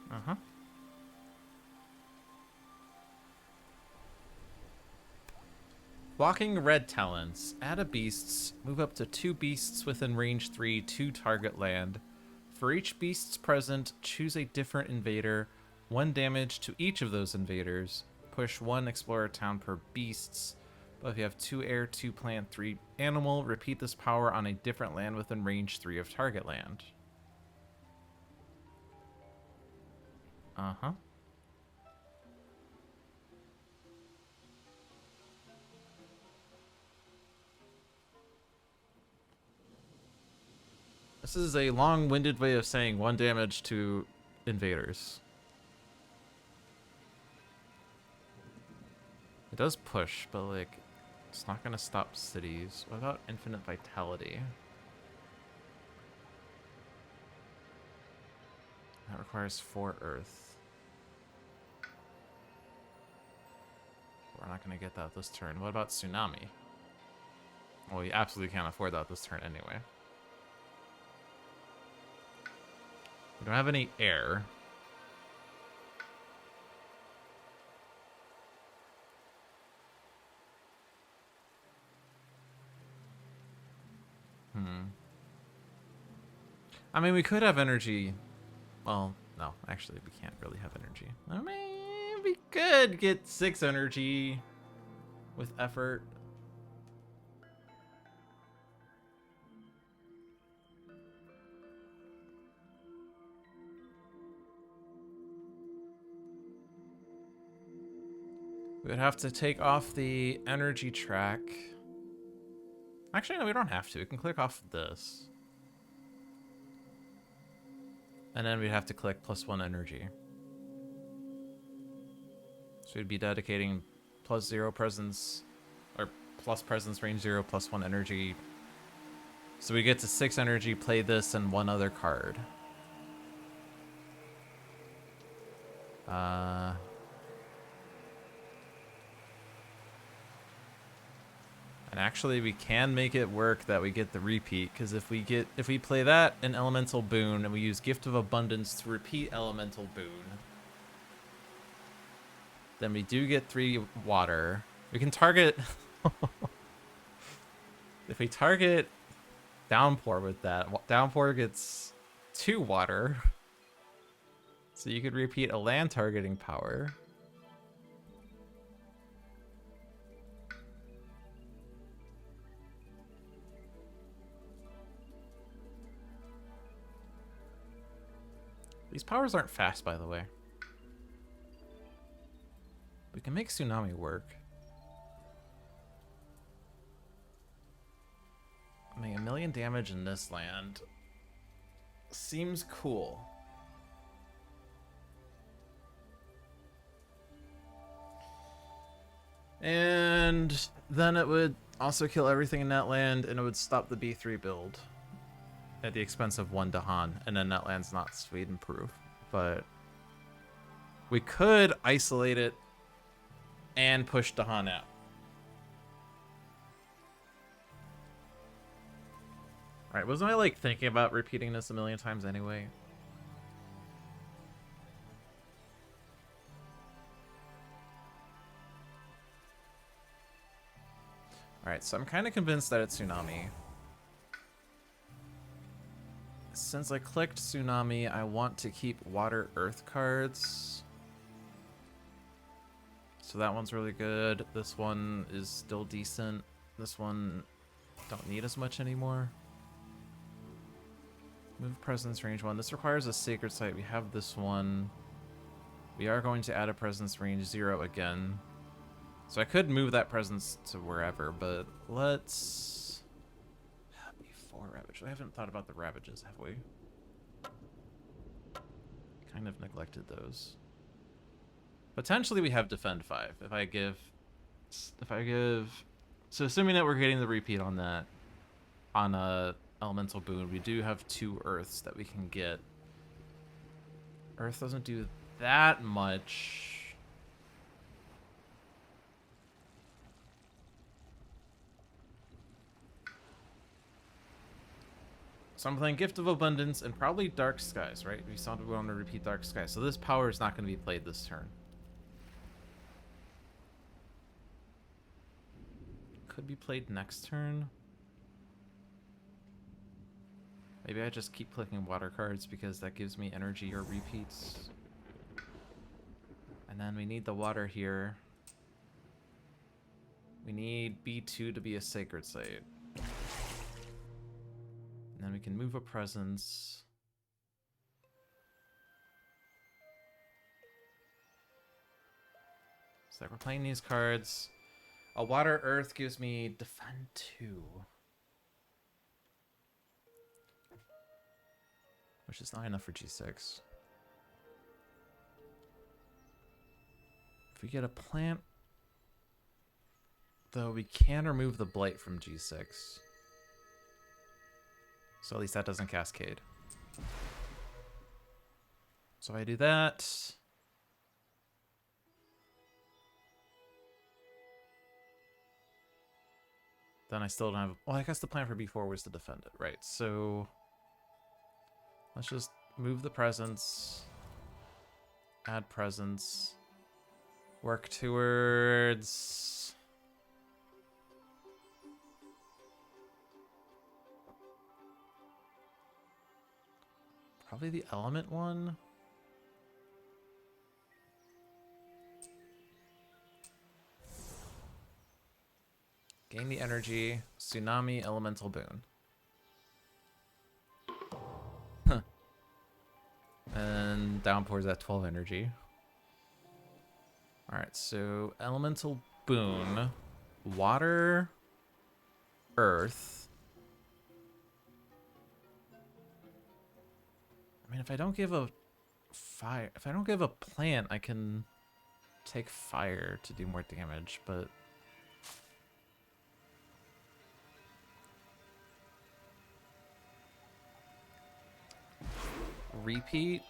Uh-huh. Walking red talents. Add a beasts. Move up to 2 beasts within range 3 to target land. For each beasts present, choose a different invader. 1 damage to each of those invaders. Push 1 explorer town per beasts. But if you have 2 air, 2 plant, 3 animal, repeat this power on a different land within range 3 of target land. Uh-huh. This is a long-winded way of saying 1 damage to invaders. It does push, but like, It's not gonna stop cities. What about infinite vitality? That requires 4 Earth. We're not gonna get that this turn. What about tsunami? Well, we absolutely can't afford that this turn anyway. We don't have any air. I mean, we could have energy. Well, no, actually, we can't really have energy. I mean, we could get 6 energy with effort. We would have to take off the energy track. Actually, no, we don't have to. We can click off this. And then we'd have to click +1 energy. So we'd be dedicating +0 presence, or plus presence range 0, +1 energy. So we get to 6 energy, play this, and 1 other card. And actually, we can make it work that we get the repeat, because if we play that in Elemental Boon and we use Gift of Abundance to repeat Elemental Boon, then we do get 3 water. We can target. If we target Downpour with that, Downpour gets 2 water. So you could repeat a land targeting power. These powers aren't fast, by the way. We can make Tsunami work. I mean, 1,000,000 damage in this land seems cool. And then it would also kill everything in that land, and it would stop the B3 build at the expense of 1 Dahan, and then that land's not Sweden proof. But we could isolate it and push Dahan out. Alright, wasn't I like thinking about repeating this 1,000,000 times anyway? Alright, so I'm kind of convinced that it's Tsunami. Since I clicked Tsunami, I want to keep Water Earth cards. So that one's really good. This one is still decent. This one don't need as much anymore. Move presence range 1. This requires a sacred site. We have this one. We are going to add a presence range 0 again. So I could move that presence to wherever, but let's... Before Ravage. I haven't thought about the Ravages, have we? Kind of neglected those. Potentially we have Defend 5. If I give... So assuming that we're getting the repeat on that, on a Elemental Boon, we do have 2 Earths that we can get. Earth doesn't do that much. So I'm playing Gift of Abundance and probably Dark Skies, right? We saw we want to repeat Dark Skies. So this power is not going to be played this turn. Could be played next turn. Maybe I just keep clicking water cards because that gives me energy or repeats. And then we need the water here. We need B2 to be a sacred site. And then we can move a presence. So like we're playing these cards. A Water Earth gives me Defend 2. Which is not enough for G6. If we get a plant... Though we can remove the blight from G6. So at least that doesn't cascade. So I do that. Then I still don't have... Well, I guess the plan for B4 was to defend it, right? So let's just move the presence. Add presence. Work towards... Probably the element one. Gain the energy. Tsunami elemental boon. Huh. And downpours at 12 energy. Alright, so elemental boon. Water. Earth. I mean, if I don't give a fire... If I don't give a plant, I can take fire to do more damage, but... Repeat.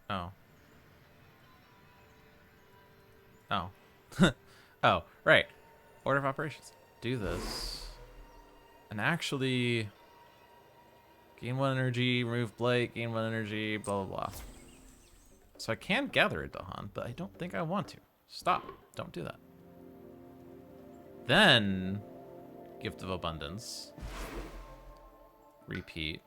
Oh. Oh. Oh, right. Order of operations. Do this. And actually... Gain 1 energy, remove blight, gain 1 energy, blah, blah, blah. So I can gather a Dahan, but I don't think I want to. Stop. Don't do that. Then... Gift of Abundance. Repeat.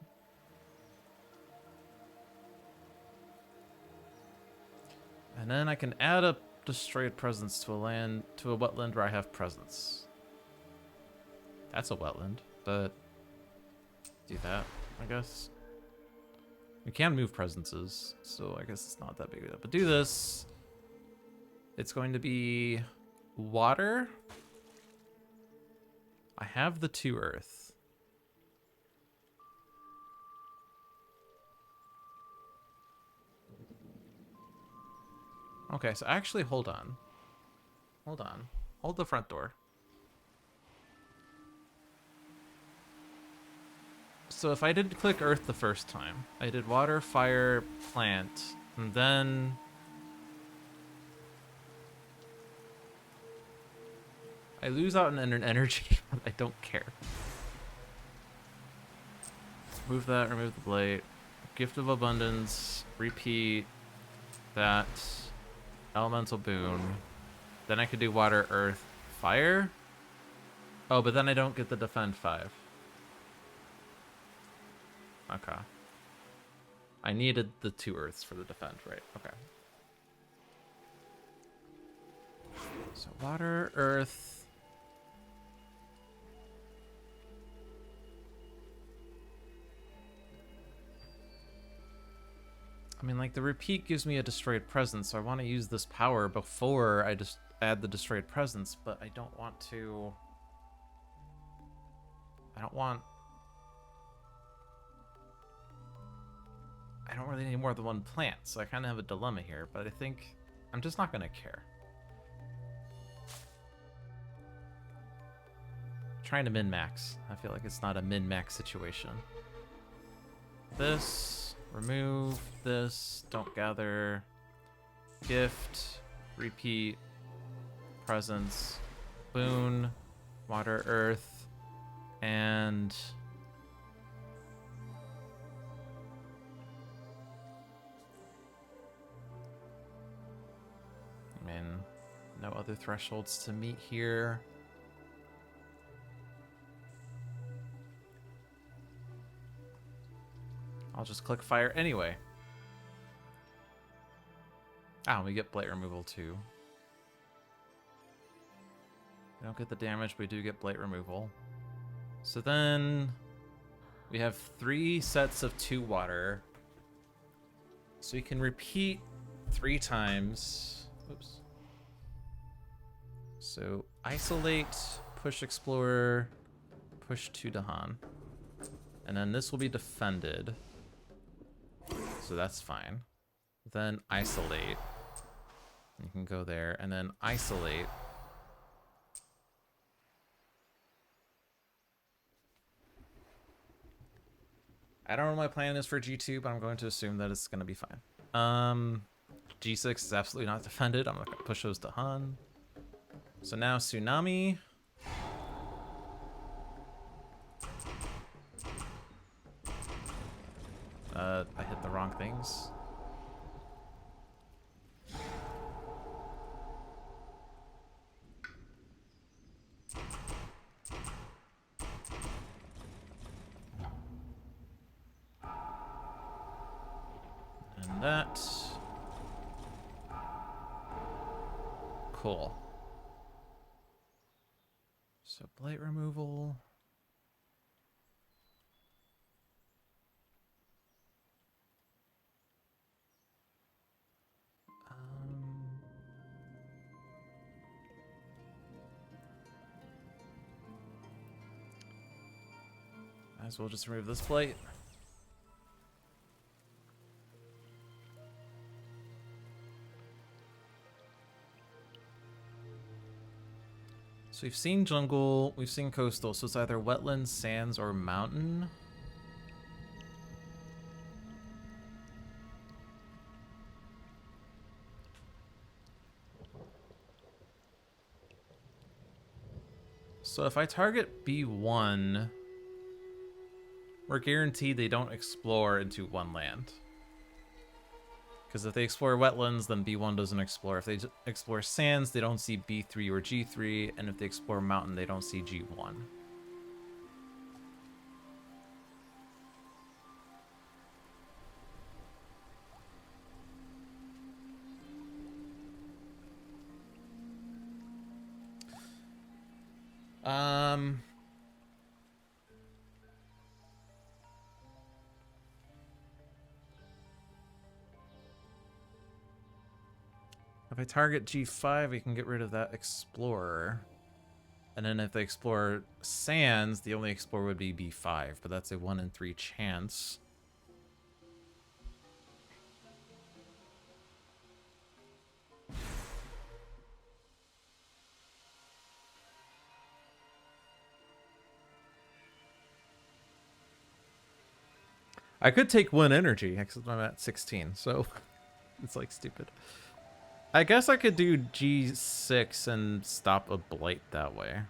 And then I can add a destroyed presence to a wetland where I have presence. That's a wetland, but do that, I guess. We can move presences, so I guess it's not that big of a deal. But do this. It's going to be water. I have the 2 earth. Okay, so actually, hold on. Hold on. Hold the front door. So if I did click earth the first time, I did water, fire, plant, and then... I lose out on an energy, but I don't care. Move that, remove the blight. Gift of Abundance, repeat that. Elemental boon. Then I could do water, earth, fire. Oh, but then I don't get the defend 5. Okay. I needed the 2 earths for the defend, right? Okay. So water, earth. I mean, like, the repeat gives me a destroyed presence, so I want to use this power before I just add the destroyed presence, but I don't want to... I don't really need more than 1 plant, so I kind of have a dilemma here, but I think I'm just not going to care. Trying to min-max. I feel like it's not a min-max situation. This... Remove this, don't gather, gift, repeat, presence, boon, water, earth, and I mean, no other thresholds to meet here. I'll just click fire anyway. Ah, we get blight removal too. We don't get the damage, but we do get blight removal. So then we have 3 sets of 2 water. So we can repeat 3 times. Oops. So isolate, push explorer, push 2 Dahan. And then this will be defended. So that's fine. Then isolate. You can go there and then isolate. I don't know what my plan is for G2, but I'm going to assume that it's going to be fine. G6 is absolutely not defended. I'm going to push those to Han. So now Tsunami. I hit the wrong things. And that. Cool. So blight removal. Might as well just remove this blight. So we've seen jungle, we've seen coastal, so it's either wetlands, sands, or mountain. So if I target B1, we're guaranteed they don't explore into one land. Because if they explore wetlands, then B1 doesn't explore. If they explore sands, they don't see B3 or G3. And if they explore mountain, they don't see G1. If I target G5, we can get rid of that explorer. And then if they explore sands, the only explorer would be B5, but that's a 1 in 3 chance. I could take 1 energy, except I'm at 16, so it's like stupid. I guess I could do G6 and stop a blight that way.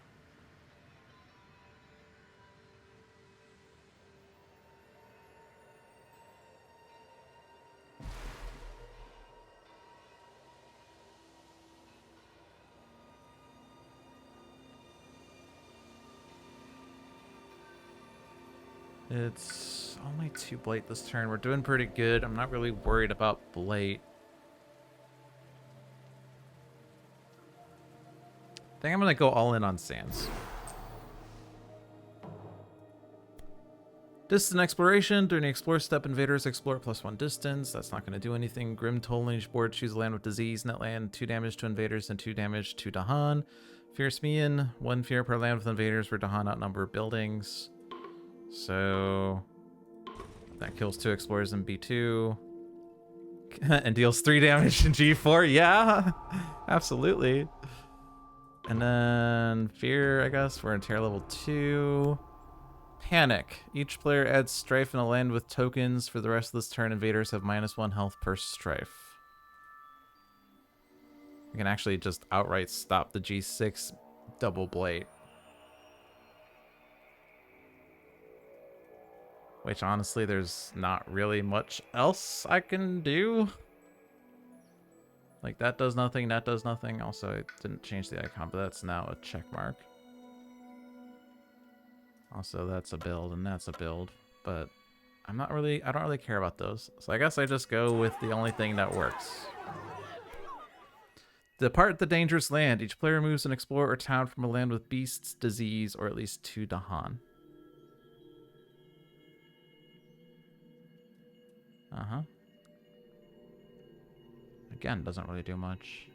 It's only 2 blight this turn. We're doing pretty good. I'm not really worried about blight. I think I'm going to go all in on sands. Distant exploration. During the explore step, invaders explore +1 distance. That's not going to do anything. Grim Toll Lineage board. Choose a land with disease. Net land. 2 damage to invaders and 2 damage to Dahan. Fierce Mian. 1 fear per land with invaders where Dahan outnumber buildings. So that kills 2 explorers in B2. And deals 3 damage in G4. Yeah, absolutely. And then fear, I guess. We're in tier level 2. Panic. Each player adds strife in a land with tokens. For the rest of this turn, invaders have -1 health per strife. We can actually just outright stop the G6 double blight. Which, honestly, there's not really much else I can do. Like, that does nothing, that does nothing. Also, it didn't change the icon, but that's now a check mark. Also, that's a build, and that's a build. But I don't really care about those. So I guess I just go with the only thing that works. Depart the dangerous land. Each player moves an explorer or town from a land with beasts, disease, or at least 2 Dahan. Uh-huh. Again, doesn't really do much.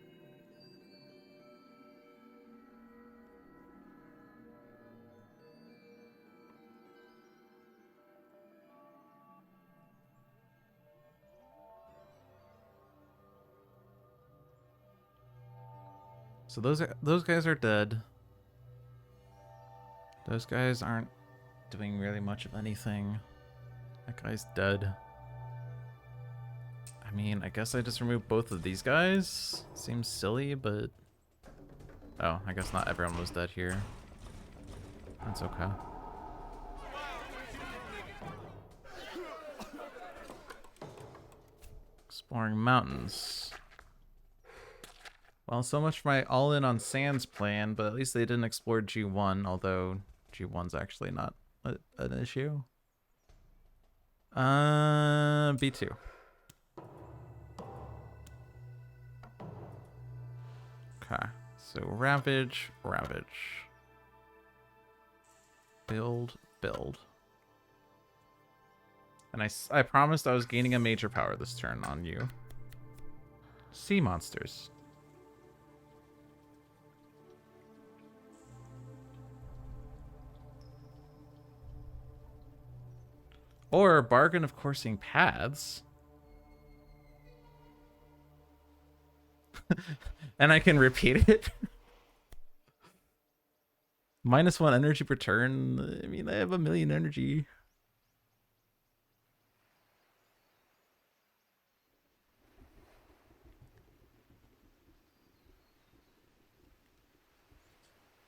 So those guys are dead. Those guys aren't doing really much of anything. That guy's dead. I mean, I guess I just remove both of these guys. Seems silly, but... Oh, I guess not everyone was dead here. That's okay. Exploring mountains. Well, so much for my all-in on Sands plan, but at least they didn't explore G1, although G1's actually not an issue. B2. Okay, so Ravage. Build. And I promised I was gaining a major power this turn on you. Sea monsters. Or bargain of coursing paths. And I can repeat it. -1 energy per turn. I mean, I have 1,000,000 energy.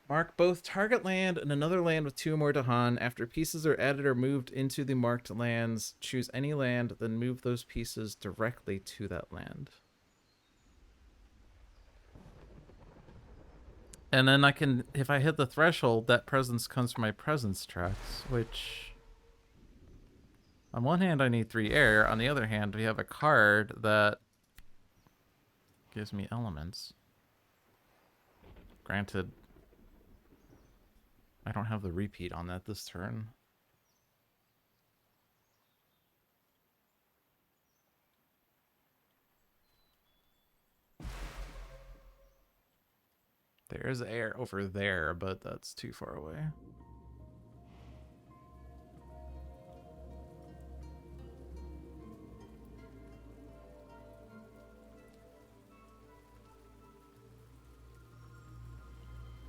Mark both target land and another land with 2 or more Dahan. After pieces are added or moved into the marked lands, choose any land, then move those pieces directly to that land. And then I can, if I hit the threshold, that presence comes from my presence tracks, which... On one hand, I need 3 air. On the other hand, we have a card that gives me elements. Granted, I don't have the repeat on that this turn. There's air over there, but that's too far away.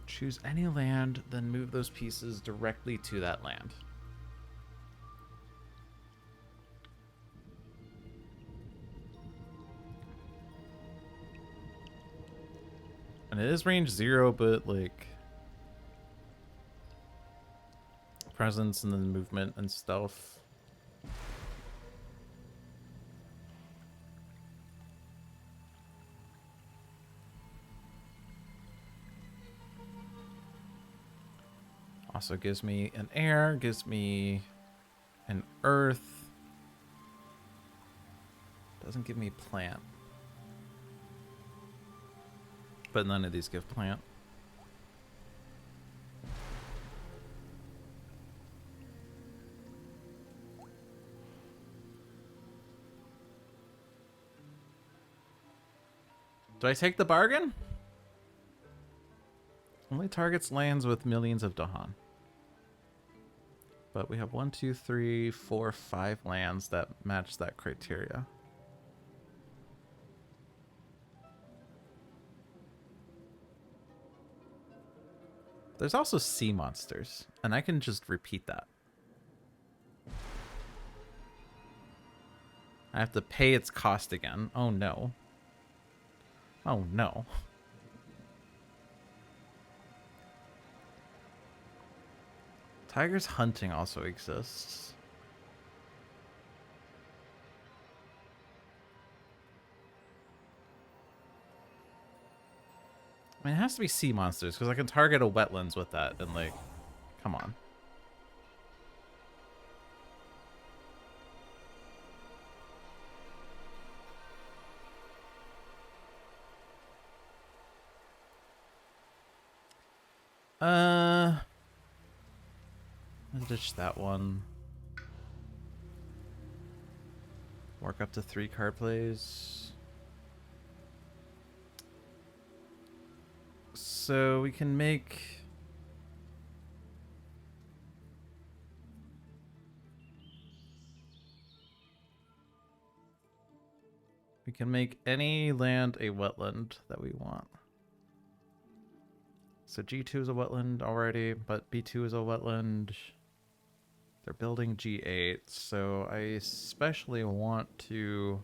Choose any land, then move those pieces directly to that land. And it is range 0, but like presence and then movement and stealth. Also gives me an air, gives me an earth. Doesn't give me plant. But none of these give plant. Do I take the bargain? Only targets lands with millions of Dahan. But we have 1, 2, 3, 4, 5 lands that match that criteria. There's also sea monsters, and I can just repeat that. I have to pay its cost again. Oh no. Oh no. Tiger's Hunting also exists. I mean, it has to be sea monsters, because I can target a wetlands with that, and like, come on. I'll ditch that one. Work up to 3 card plays. So we can make... We can make any land a wetland that we want. So G2 is a wetland already, but B2 is a wetland. They're building G8, so I especially want to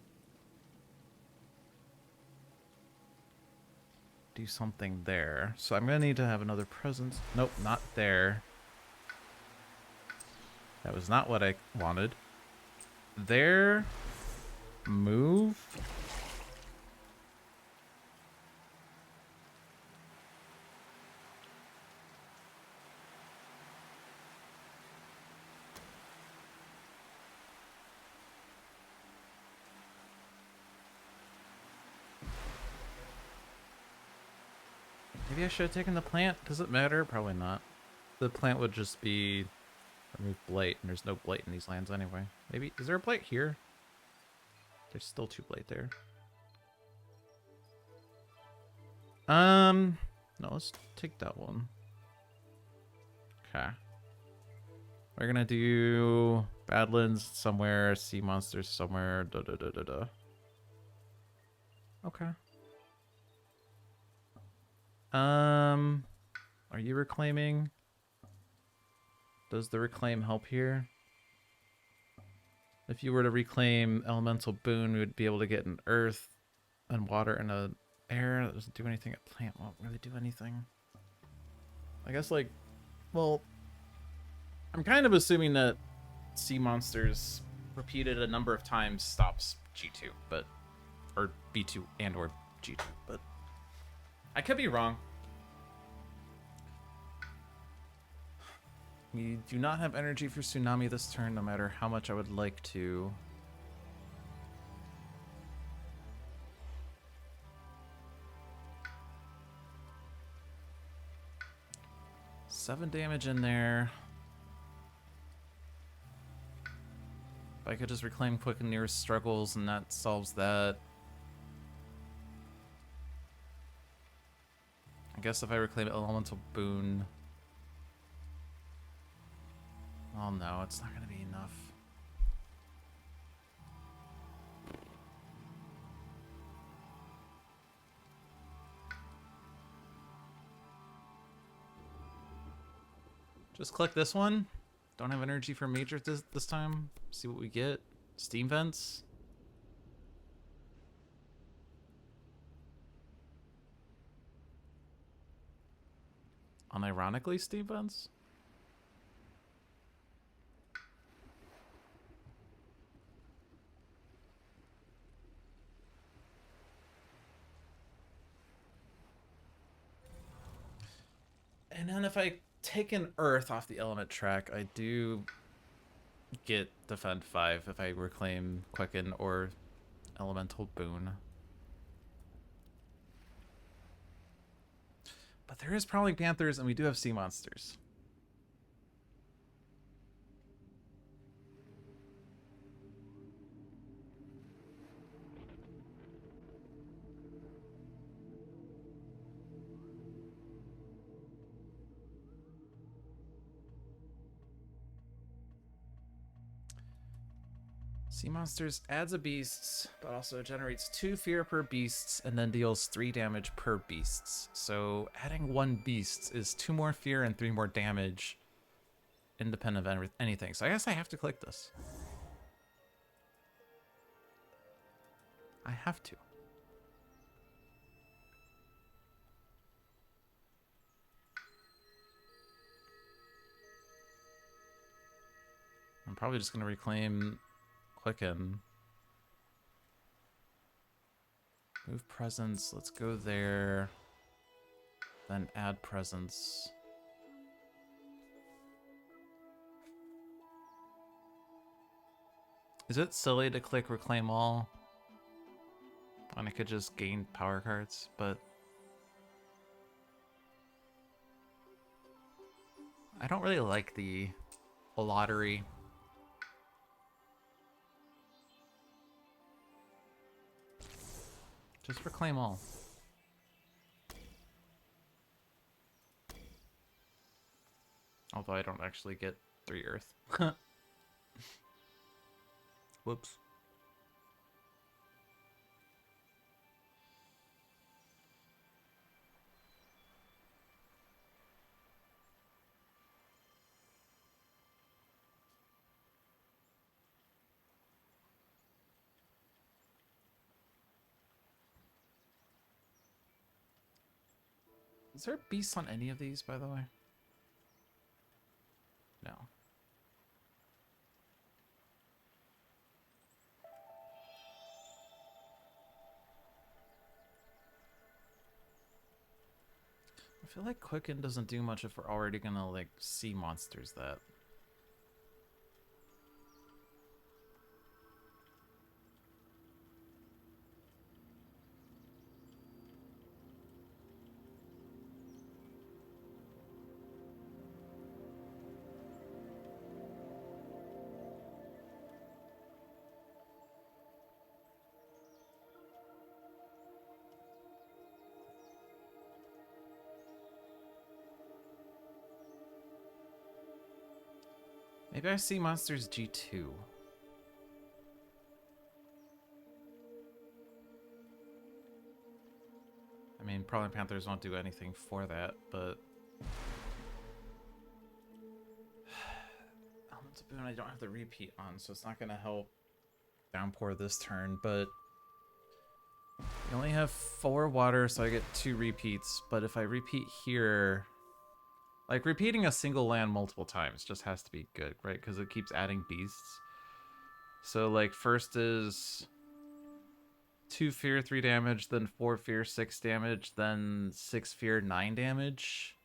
do something there. So I'm gonna need to have another presence. Nope, not there. That was not what I wanted. There. Move. Maybe I should have taken the plant. Does it matter? Probably not. The plant would just be remove blight, and there's no blight in these lands anyway. Maybe, is there a blight here? There's still 2 blight there. No, let's take that one. Okay. We're gonna do Badlands somewhere, sea monsters somewhere, Okay. Are you reclaiming? Does the reclaim help here? If you were to reclaim elemental boon, we would be able to get an earth and water and a air. That doesn't do anything. A plant won't really do anything. I guess, like, well, I'm kind of assuming that sea monsters repeated a number of times stops G2, but, or B2 and or G2, but I could be wrong. We do not have energy for Tsunami this turn, no matter how much I would like to. Seven damage in there. If I could just reclaim quick and nearest struggles, and that solves that. I guess if I reclaim elemental boon. Oh no, it's not gonna be enough. Just click this one. Don't have energy for major this time. See what we get. Steam vents. Unironically, steam vents. And then if I take an earth off the element track, I do get defend 5 if I reclaim quicken or elemental boon. But there is Prowling Panthers, and we do have sea monsters. Sea Monsters adds a beasts, but also generates 2 fear per beasts, and then deals 3 damage per beasts. So adding 1 beast is 2 more fear and 3 more damage, independent of anything. So I guess I have to click this. I have to. I'm probably just going to reclaim Quicken. Move presence. Let's go there. Then add presence. Is it silly to click reclaim all when I could just gain power cards? But I don't really like the lottery. Just reclaim all. Although I don't actually get 3 earth. Whoops. Is there beasts on any of these, by the way? No. I feel like Quicken doesn't do much if we're already gonna, like, see monsters that. Maybe I see monsters G2. I mean, Prowling Panthers won't do anything for that, but... Elements of Boon I don't have the repeat on, so it's not going to help Downpour this turn, but... I only have 4 water, so I get 2 repeats, but if I repeat here... Like, repeating a single land multiple times just has to be good, right? Because it keeps adding beasts. So, like, first is 2 fear, 3 damage, then 4 fear, 6 damage, then 6 fear, 9 damage.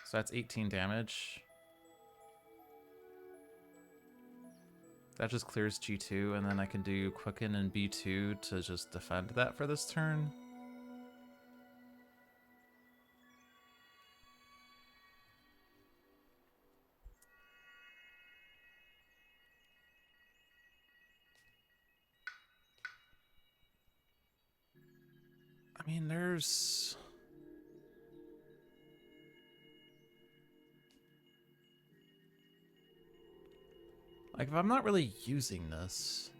So that's 18 damage. That just clears G2, and then I can do Quicken and B2 to just defend that for this turn. I mean, there's... Like, if I'm not really using this...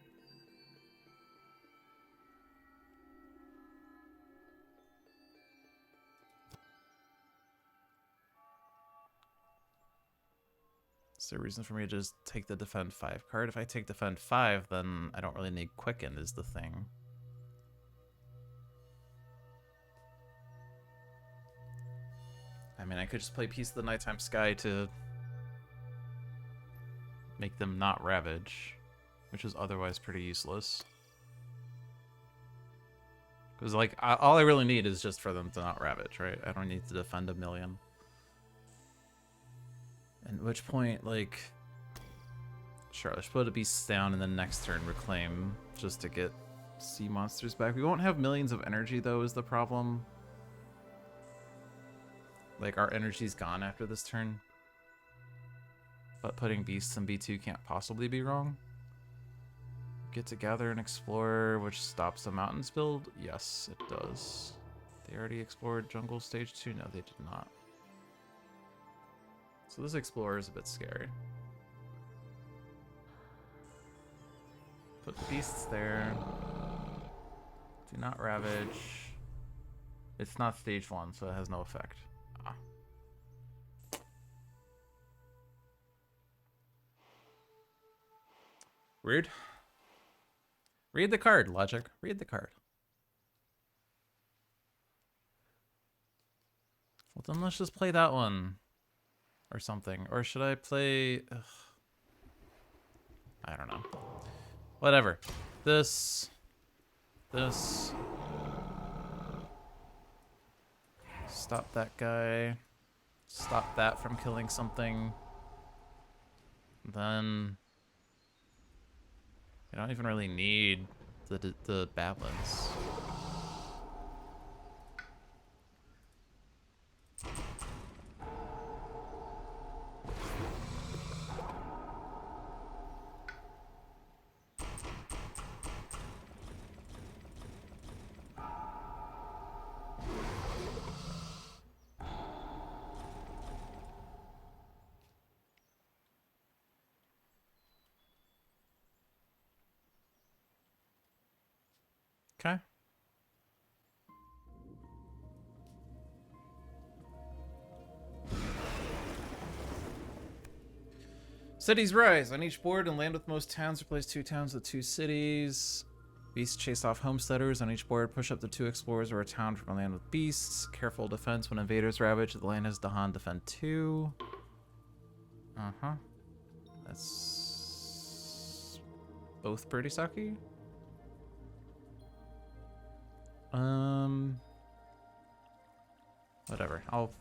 Is there a reason for me to just take the Defend 5 card? If I take Defend 5, then I don't really need Quicken is the thing. I mean, I could just play Piece of the Nighttime Sky to make them not Ravage, which is otherwise pretty useless. Because, like, all I really need is just for them to not Ravage, right? I don't need to defend a million. At which point, like... Sure, let's put a Beast down and then next turn Reclaim, just to get sea monsters back. We won't have millions of energy, though, is the problem. Like, our energy's gone after this turn. But putting beasts in B2 can't possibly be wrong. Get to gather and explore, which stops the mountains build? Yes, it does. They already explored jungle stage 2? No, they did not. So this explorer is a bit scary. Put beasts there. Do not ravage. It's not stage 1, so it has no effect. Ah. Weird. Read the card, Logic. Read the card. Well, then let's just play that one. Or something. Or should I play... Ugh. I don't know. Whatever. This. Stop that guy. Stop that from killing something. Then... I don't even really need the Badlands. Okay. Cities rise. On each board and land with most towns, replace 2 towns with 2 cities. Beasts chase off homesteaders on each board. Push up to 2 explorers or a town from a land with beasts. Careful defense when invaders ravage. The land has Dahan defend 2. Uh-huh. That's both pretty sucky. Whatever. I'll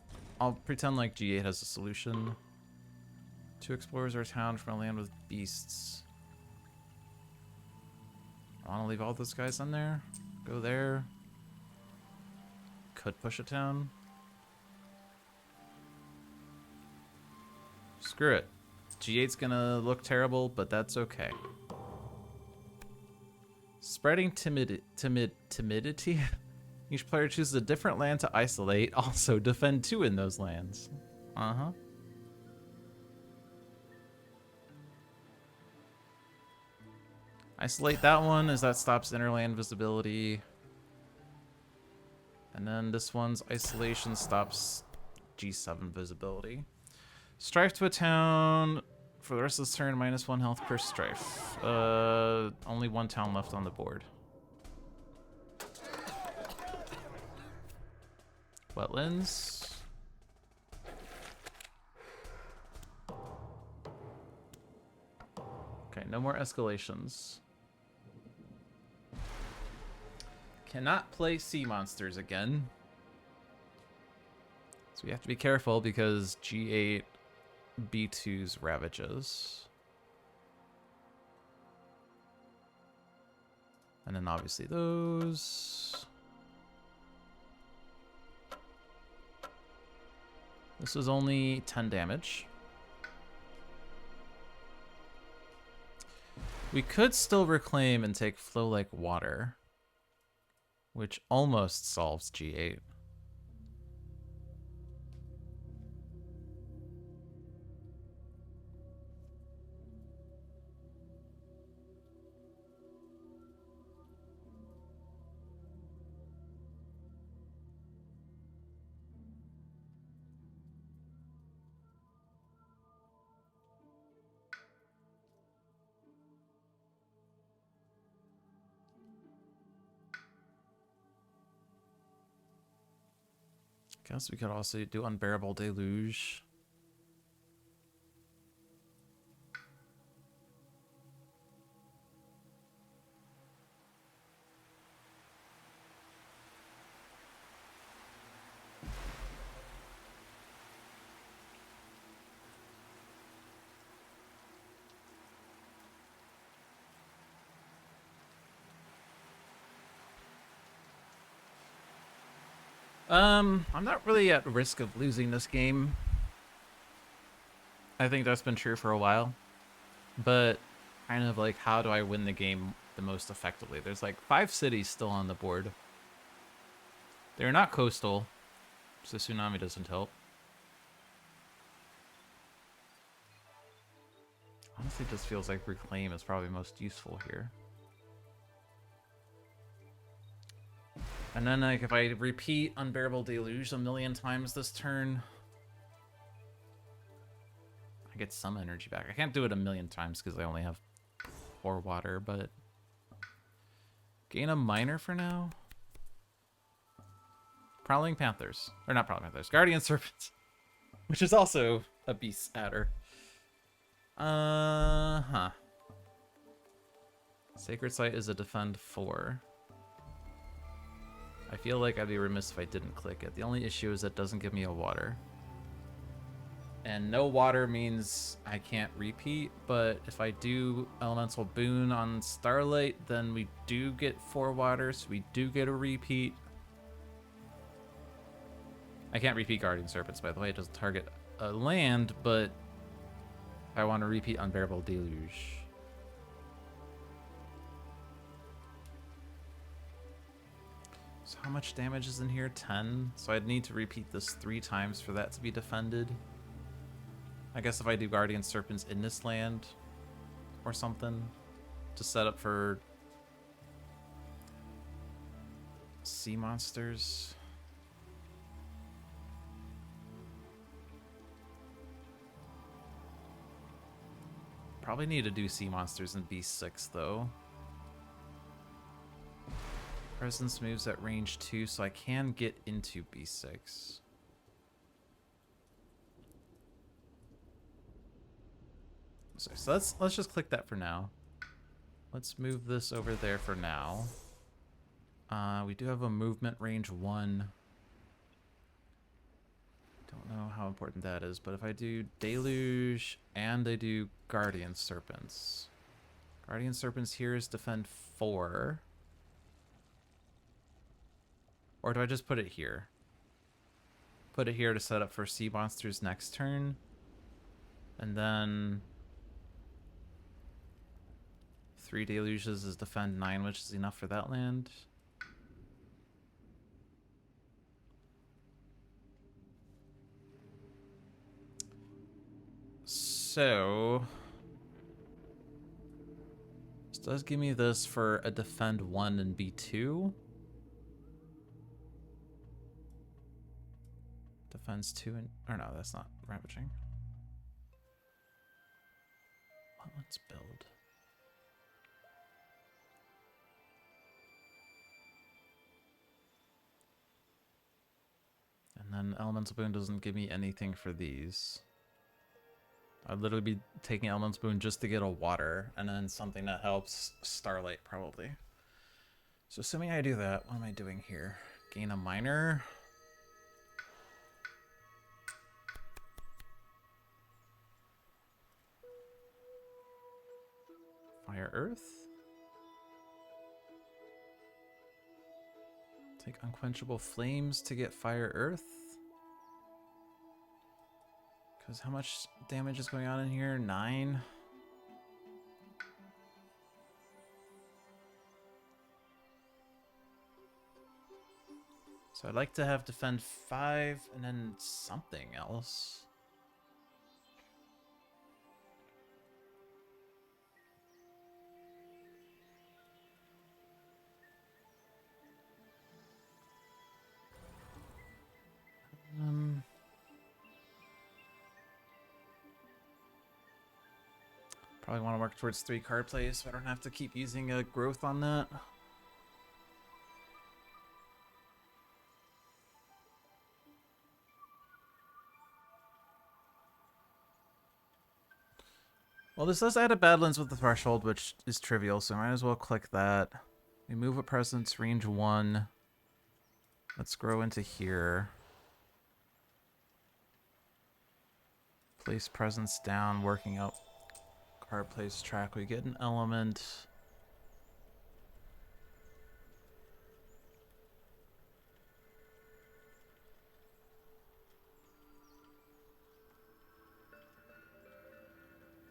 pretend like G8 has a solution. 2 explorers or a town from a land with beasts. I want to leave all those guys on there. Go there. Could push a town. Screw it. G8's gonna look terrible, but that's okay. Spreading timidity. Each player chooses a different land to isolate. Also, defend 2 in those lands. Uh-huh. Isolate that one, as that stops interland visibility. And then this one's isolation stops G7 visibility. Strife to a town. For the rest of this turn, -1 health per strife. Only 1 town left on the board. Wetlands. Okay, no more escalations. Cannot play sea monsters again. So we have to be careful because G8 B2's ravages. And then obviously those. This was only 10 damage. We could still reclaim and take flow like water, which almost solves G8. Guess we could also do Unbearable Deluge. I'm not really at risk of losing this game. I think that's been true for a while. But kind of like, how do I win the game the most effectively? There's like 5 cities still on the board. They're not coastal, so tsunami doesn't help. Honestly, this feels like reclaim is probably most useful here. And then, like, if I repeat Unbearable Deluge a million times this turn, I get some energy back. I can't do it a million times because I only have 4 water, but gain a minor for now. Prowling Panthers. Or not Prowling Panthers. Guardian Serpents. Which is also a beast adder. Sacred Site is a defend 4. I feel like I'd be remiss if I didn't click it. The only issue is it doesn't give me a water. And no water means I can't repeat, but if I do Elemental Boon on Starlight, then we do get 4 water, so we do get a repeat. I can't repeat Guardian Serpents, by the way. It doesn't target a land, but I want to repeat Unbearable Deluge. So how much damage is in here? 10. So I'd need to repeat this 3 times for that to be defended. I guess if I do Guardian Serpents in this land or something to set up for sea monsters. Probably need to do sea monsters in B6 though. Presence moves at range 2, so I can get into B6. So let's just click that for now. Let's move this over there for now. We do have a movement range 1. Don't know how important that is, but if I do Deluge and I do Guardian Serpents. Guardian Serpents here is defend 4. Or do I just put it here? Put it here to set up for sea monsters next turn. And then 3 Deluges is defend 9, which is enough for that land. So this does give me this for a defend 1 and B2. Defense 2 and... or no, that's not ravaging. Well, let's build. And then Elemental Boon doesn't give me anything for these. I'd literally be taking Elemental Boon just to get a water, and then something that helps Starlight, probably. So assuming I do that, what am I doing here? Gain a minor. Fire Earth. Take Unquenchable Flames to get Fire Earth. Because how much damage is going on in here? 9. So I'd like to have defend 5 and then something else. Probably want to work towards 3 card plays so I don't have to keep using a growth on that. Well, this does add a Badlands with the Threshold, which is trivial, so I might as well click that. We move a presence range 1. Let's grow into here. Place presence down, working out card plays track. We get an element.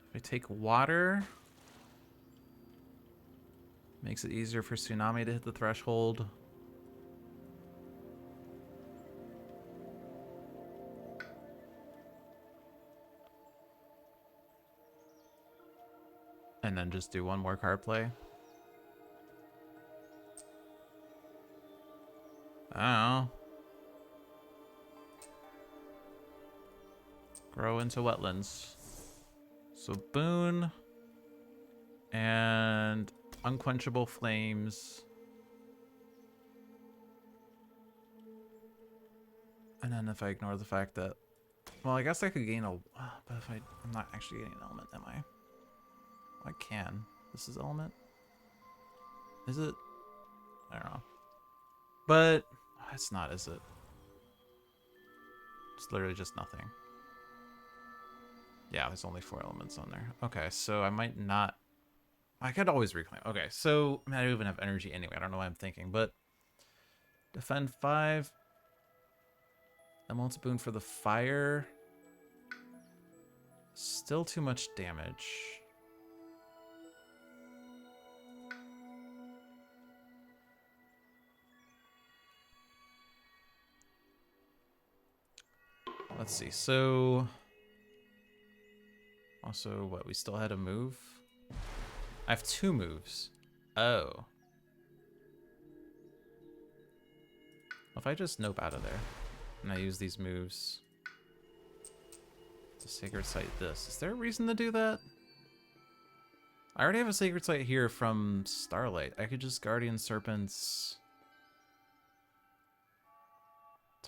If I take water, makes it easier for Tsunami to hit the threshold. And then just do one more card play. I don't know. Grow into wetlands. So Boon and Unquenchable Flames. And then if I ignore the fact that, well, I guess I could gain a, but if I'm not actually getting an element, am I? I can. This is element. Is it? I don't know. But it's not, is it? It's literally just nothing. Yeah, there's only 4 elements on there. Okay, so I might not... I could always reclaim. Okay, so I mean, I don't even have energy anyway. I don't know what I'm thinking, but... Defend 5. Elemental Boon for the fire. Still too much damage. Let's see, so... Also, what, we still had a move? I have 2 moves. Oh. If I just nope out of there, and I use these moves to Sacred Site this, is there a reason to do that? I already have a Sacred Site here from Starlight. I could just Guardian Serpents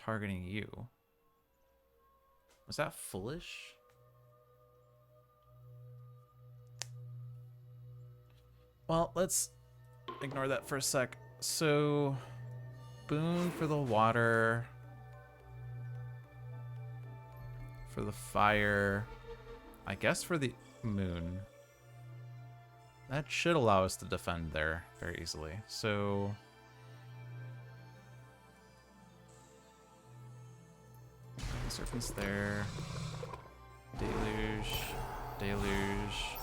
targeting you. Was that foolish? Well, let's ignore that for a sec. So, boon for the water. For the fire. I guess for the moon. That should allow us to defend there very easily. So... serpents there. Deluge. Deluge.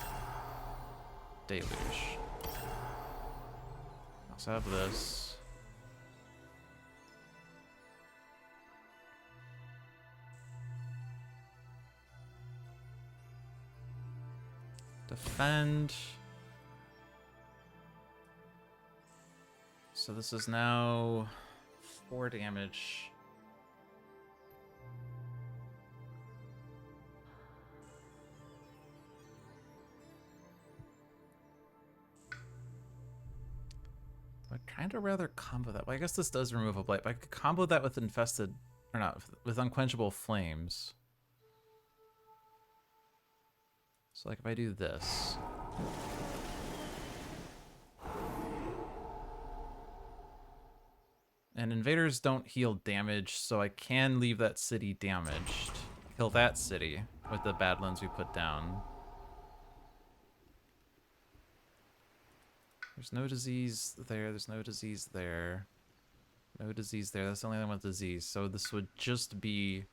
Deluge. Also have this. Defend. So this is now 4 damage. I'd kind of rather combo that. Well, I guess this does remove a blight, but I could combo that with infested, or not, with unquenchable flames. So like if I do this. And invaders don't heal damage, so I can leave that city damaged. Kill that city with the badlands we put down. There's no disease there, there's no disease there. No disease there, that's the only one with disease. So this would just be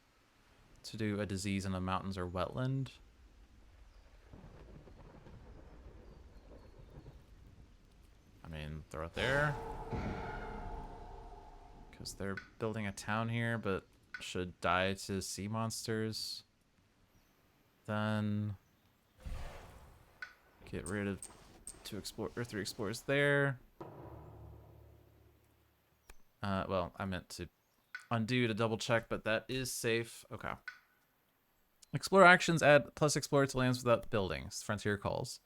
to do a disease in the mountains or wetland. I mean, throw it there. Because they're building a town here, but should die to sea monsters. Then get rid of 3 explorers there. Well, I meant to undo to double check, but that is safe. Okay. Explore actions add ++ explore to lands without buildings. Frontier calls.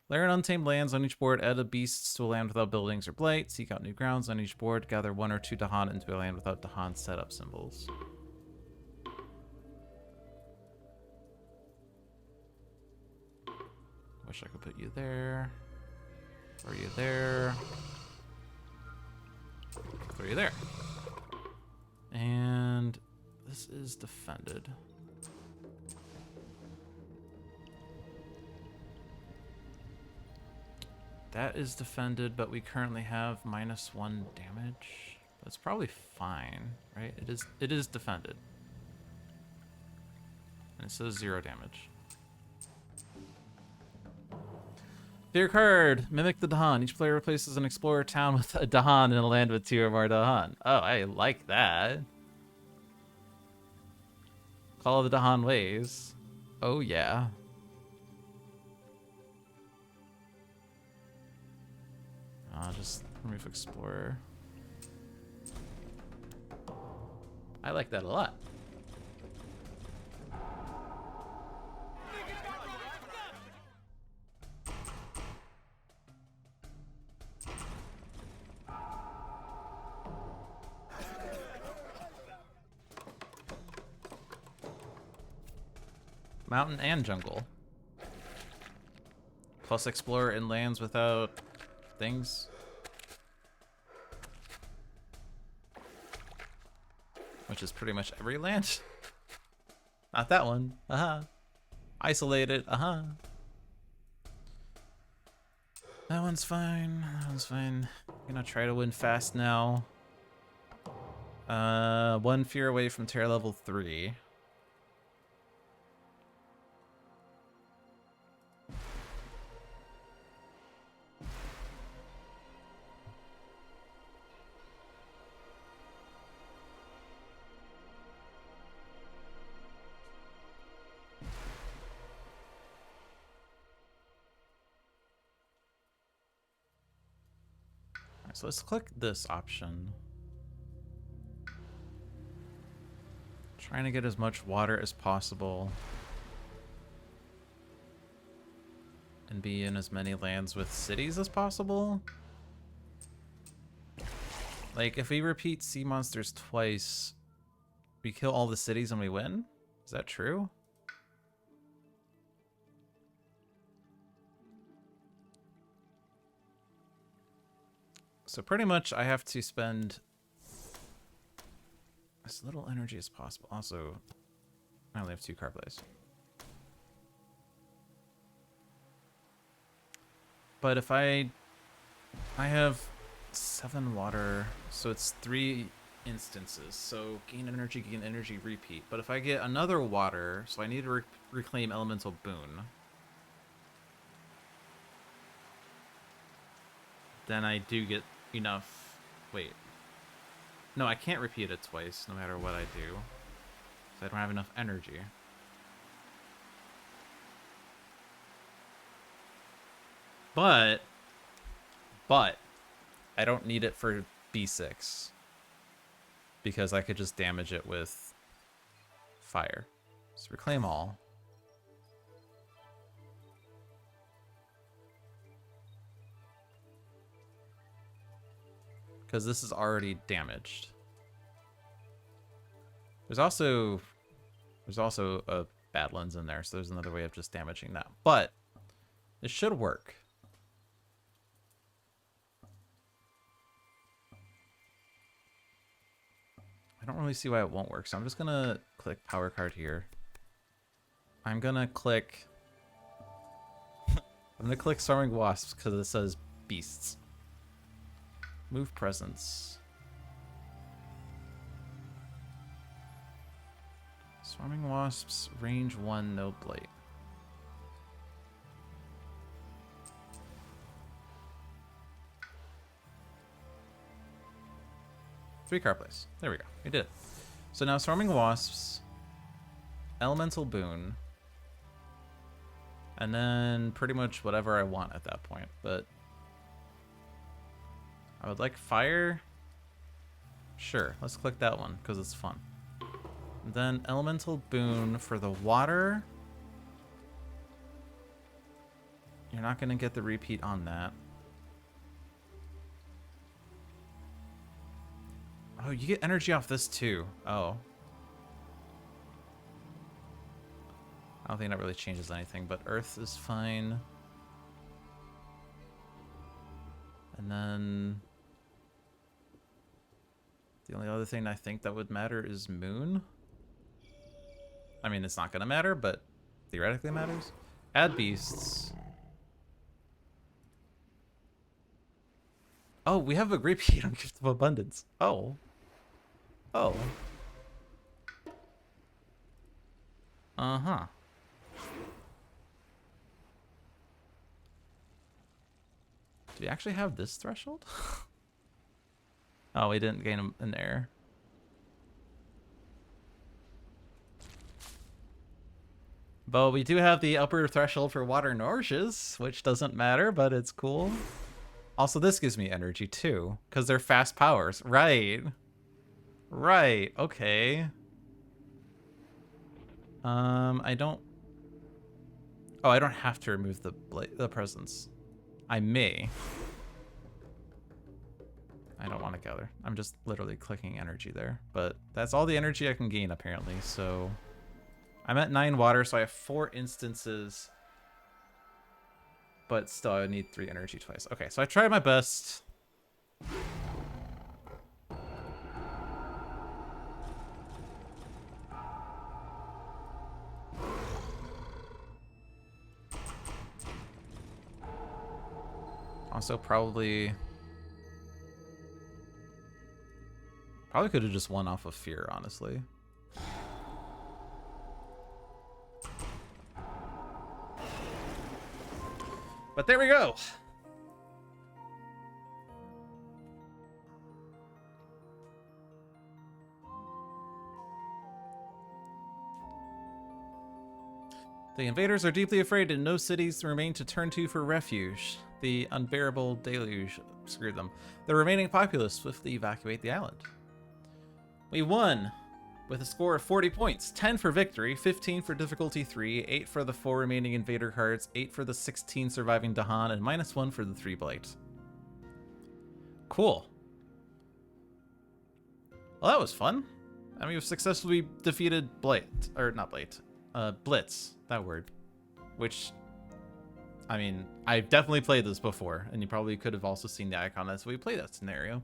Layer in untamed lands on each board. Add a beast to a land without buildings or blight. Seek out new grounds on each board. Gather 1 or 2 Dahan into a land without Dahan setup symbols. Wish I could put you there. Throw you there. Throw you there. And this is defended. That is defended, but we currently have -1 damage. That's probably fine, right? It is defended. And it says 0 damage. Fear card. Mimic the Dahan. Each player replaces an explorer town with a Dahan in a land with 2 or more Dahan. Oh, I like that. Call of the Dahan ways. Oh, yeah. I'll just remove explorer. I like that a lot. Mountain and jungle. Plus explorer in lands without things. Which is pretty much every land. Not that one. Isolated. That one's fine. That one's fine. I'm gonna try to win fast now. 1 fear away from Terra level 3. So let's click this option. Trying to get as much water as possible. And be in as many lands with cities as possible. Like, if we repeat sea monsters twice, We kill all the cities and we win? Is that true? So pretty much I have to spend as little energy as possible. Also, I only have 2 card plays. But if I have 7 water, so it's 3 instances. So gain energy, repeat. But if I get another water, so I need to reclaim elemental boon. Then I do get enough. Wait. No, I can't repeat it twice, no matter what I do. So I don't have enough energy. But I don't need it for B6 because I could just damage it with fire. So reclaim all. Because this is already damaged. There's also a Badlands in there, so there's another way of just damaging that. But it should work. I don't really see why it won't work, so I'm just gonna click power card here. I'm gonna click Swarming Wasps because it says beasts. Move presence. Swarming Wasps, range 1, no blight. Three card plays. There we go. We did it. So now Swarming Wasps, Elemental Boon, and then pretty much whatever I want at that point. But I would like Fire. Sure, let's click that one because it's fun. And then Elemental Boon for the water. You're not going to get the repeat on that. Oh, you get energy off this too. Oh. I don't think that really changes anything, but Earth is fine. And then the only other thing I think that would matter is Moon. I mean, it's not going to matter, but theoretically matters. Add beasts. Oh, we have a repeat on Gift of Abundance. Oh. Oh. Uh-huh. Do we actually have this threshold? Oh, we didn't gain an error. But we do have the upper threshold for water nourishes, which doesn't matter, but it's cool. Also, this gives me energy too, because they're fast powers. Right. Right, okay. I don't... Oh, I don't have to remove the presence. I may. I don't want to gather. I'm just literally clicking energy there. But that's all the energy I can gain, apparently, so... I'm at 9 water, so I have 4 instances. But still, I need 3 energy twice. Okay, so I tried my best. Also, probably could have just won off of fear, honestly. But there we go. The invaders are deeply afraid and no cities remain to turn to for refuge. The unbearable deluge screwed them. The remaining populace swiftly evacuate the island. We won with a score of 40 points. 10 for victory, 15 for difficulty 3, 8 for the 4 remaining invader cards, 8 for the 16 surviving Dahan, and -1 for the 3 blight. Cool. Well, that was fun. And we have successfully defeated Blitz, that word. Which, I mean, I've definitely played this before, and you probably could have also seen the icon as we play that scenario.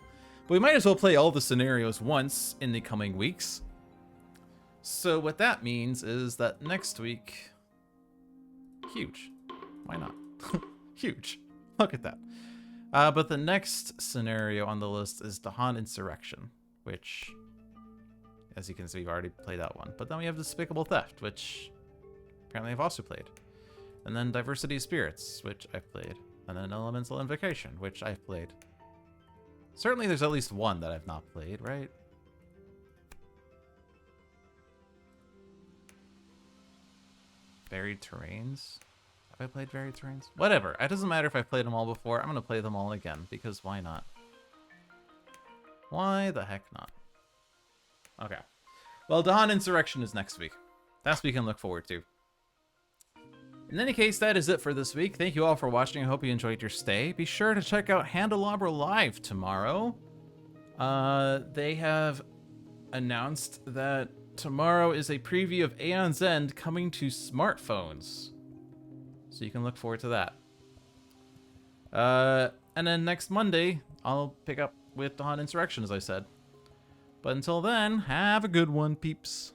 But we might as well play all the scenarios once in the coming weeks. So what that means is that next week, huge. Why not? Huge. Look at that. But the next scenario on the list is the Han Insurrection, which, as you can see, we've already played that one. But then we have Despicable Theft, which apparently I've also played. And then Diversity of Spirits, which I've played. And then Elemental Invocation, which I've played. Certainly there's at least one that I've not played, right? Varied Terrains? Have I played Varied Terrains? Whatever. It doesn't matter if I've played them all before. I'm going to play them all again, because why not? Why the heck not? Okay. Well, Dawn Insurrection is next week. That's what we can look forward to. In any case, that is it for this week. Thank you all for watching. I hope you enjoyed your stay. Be sure to check out Handelabra Live tomorrow. They have announced that tomorrow is a preview of Aeon's End coming to smartphones. So you can look forward to that. And then next Monday, I'll pick up with Dawn Insurrection, as I said. But until then, have a good one, peeps.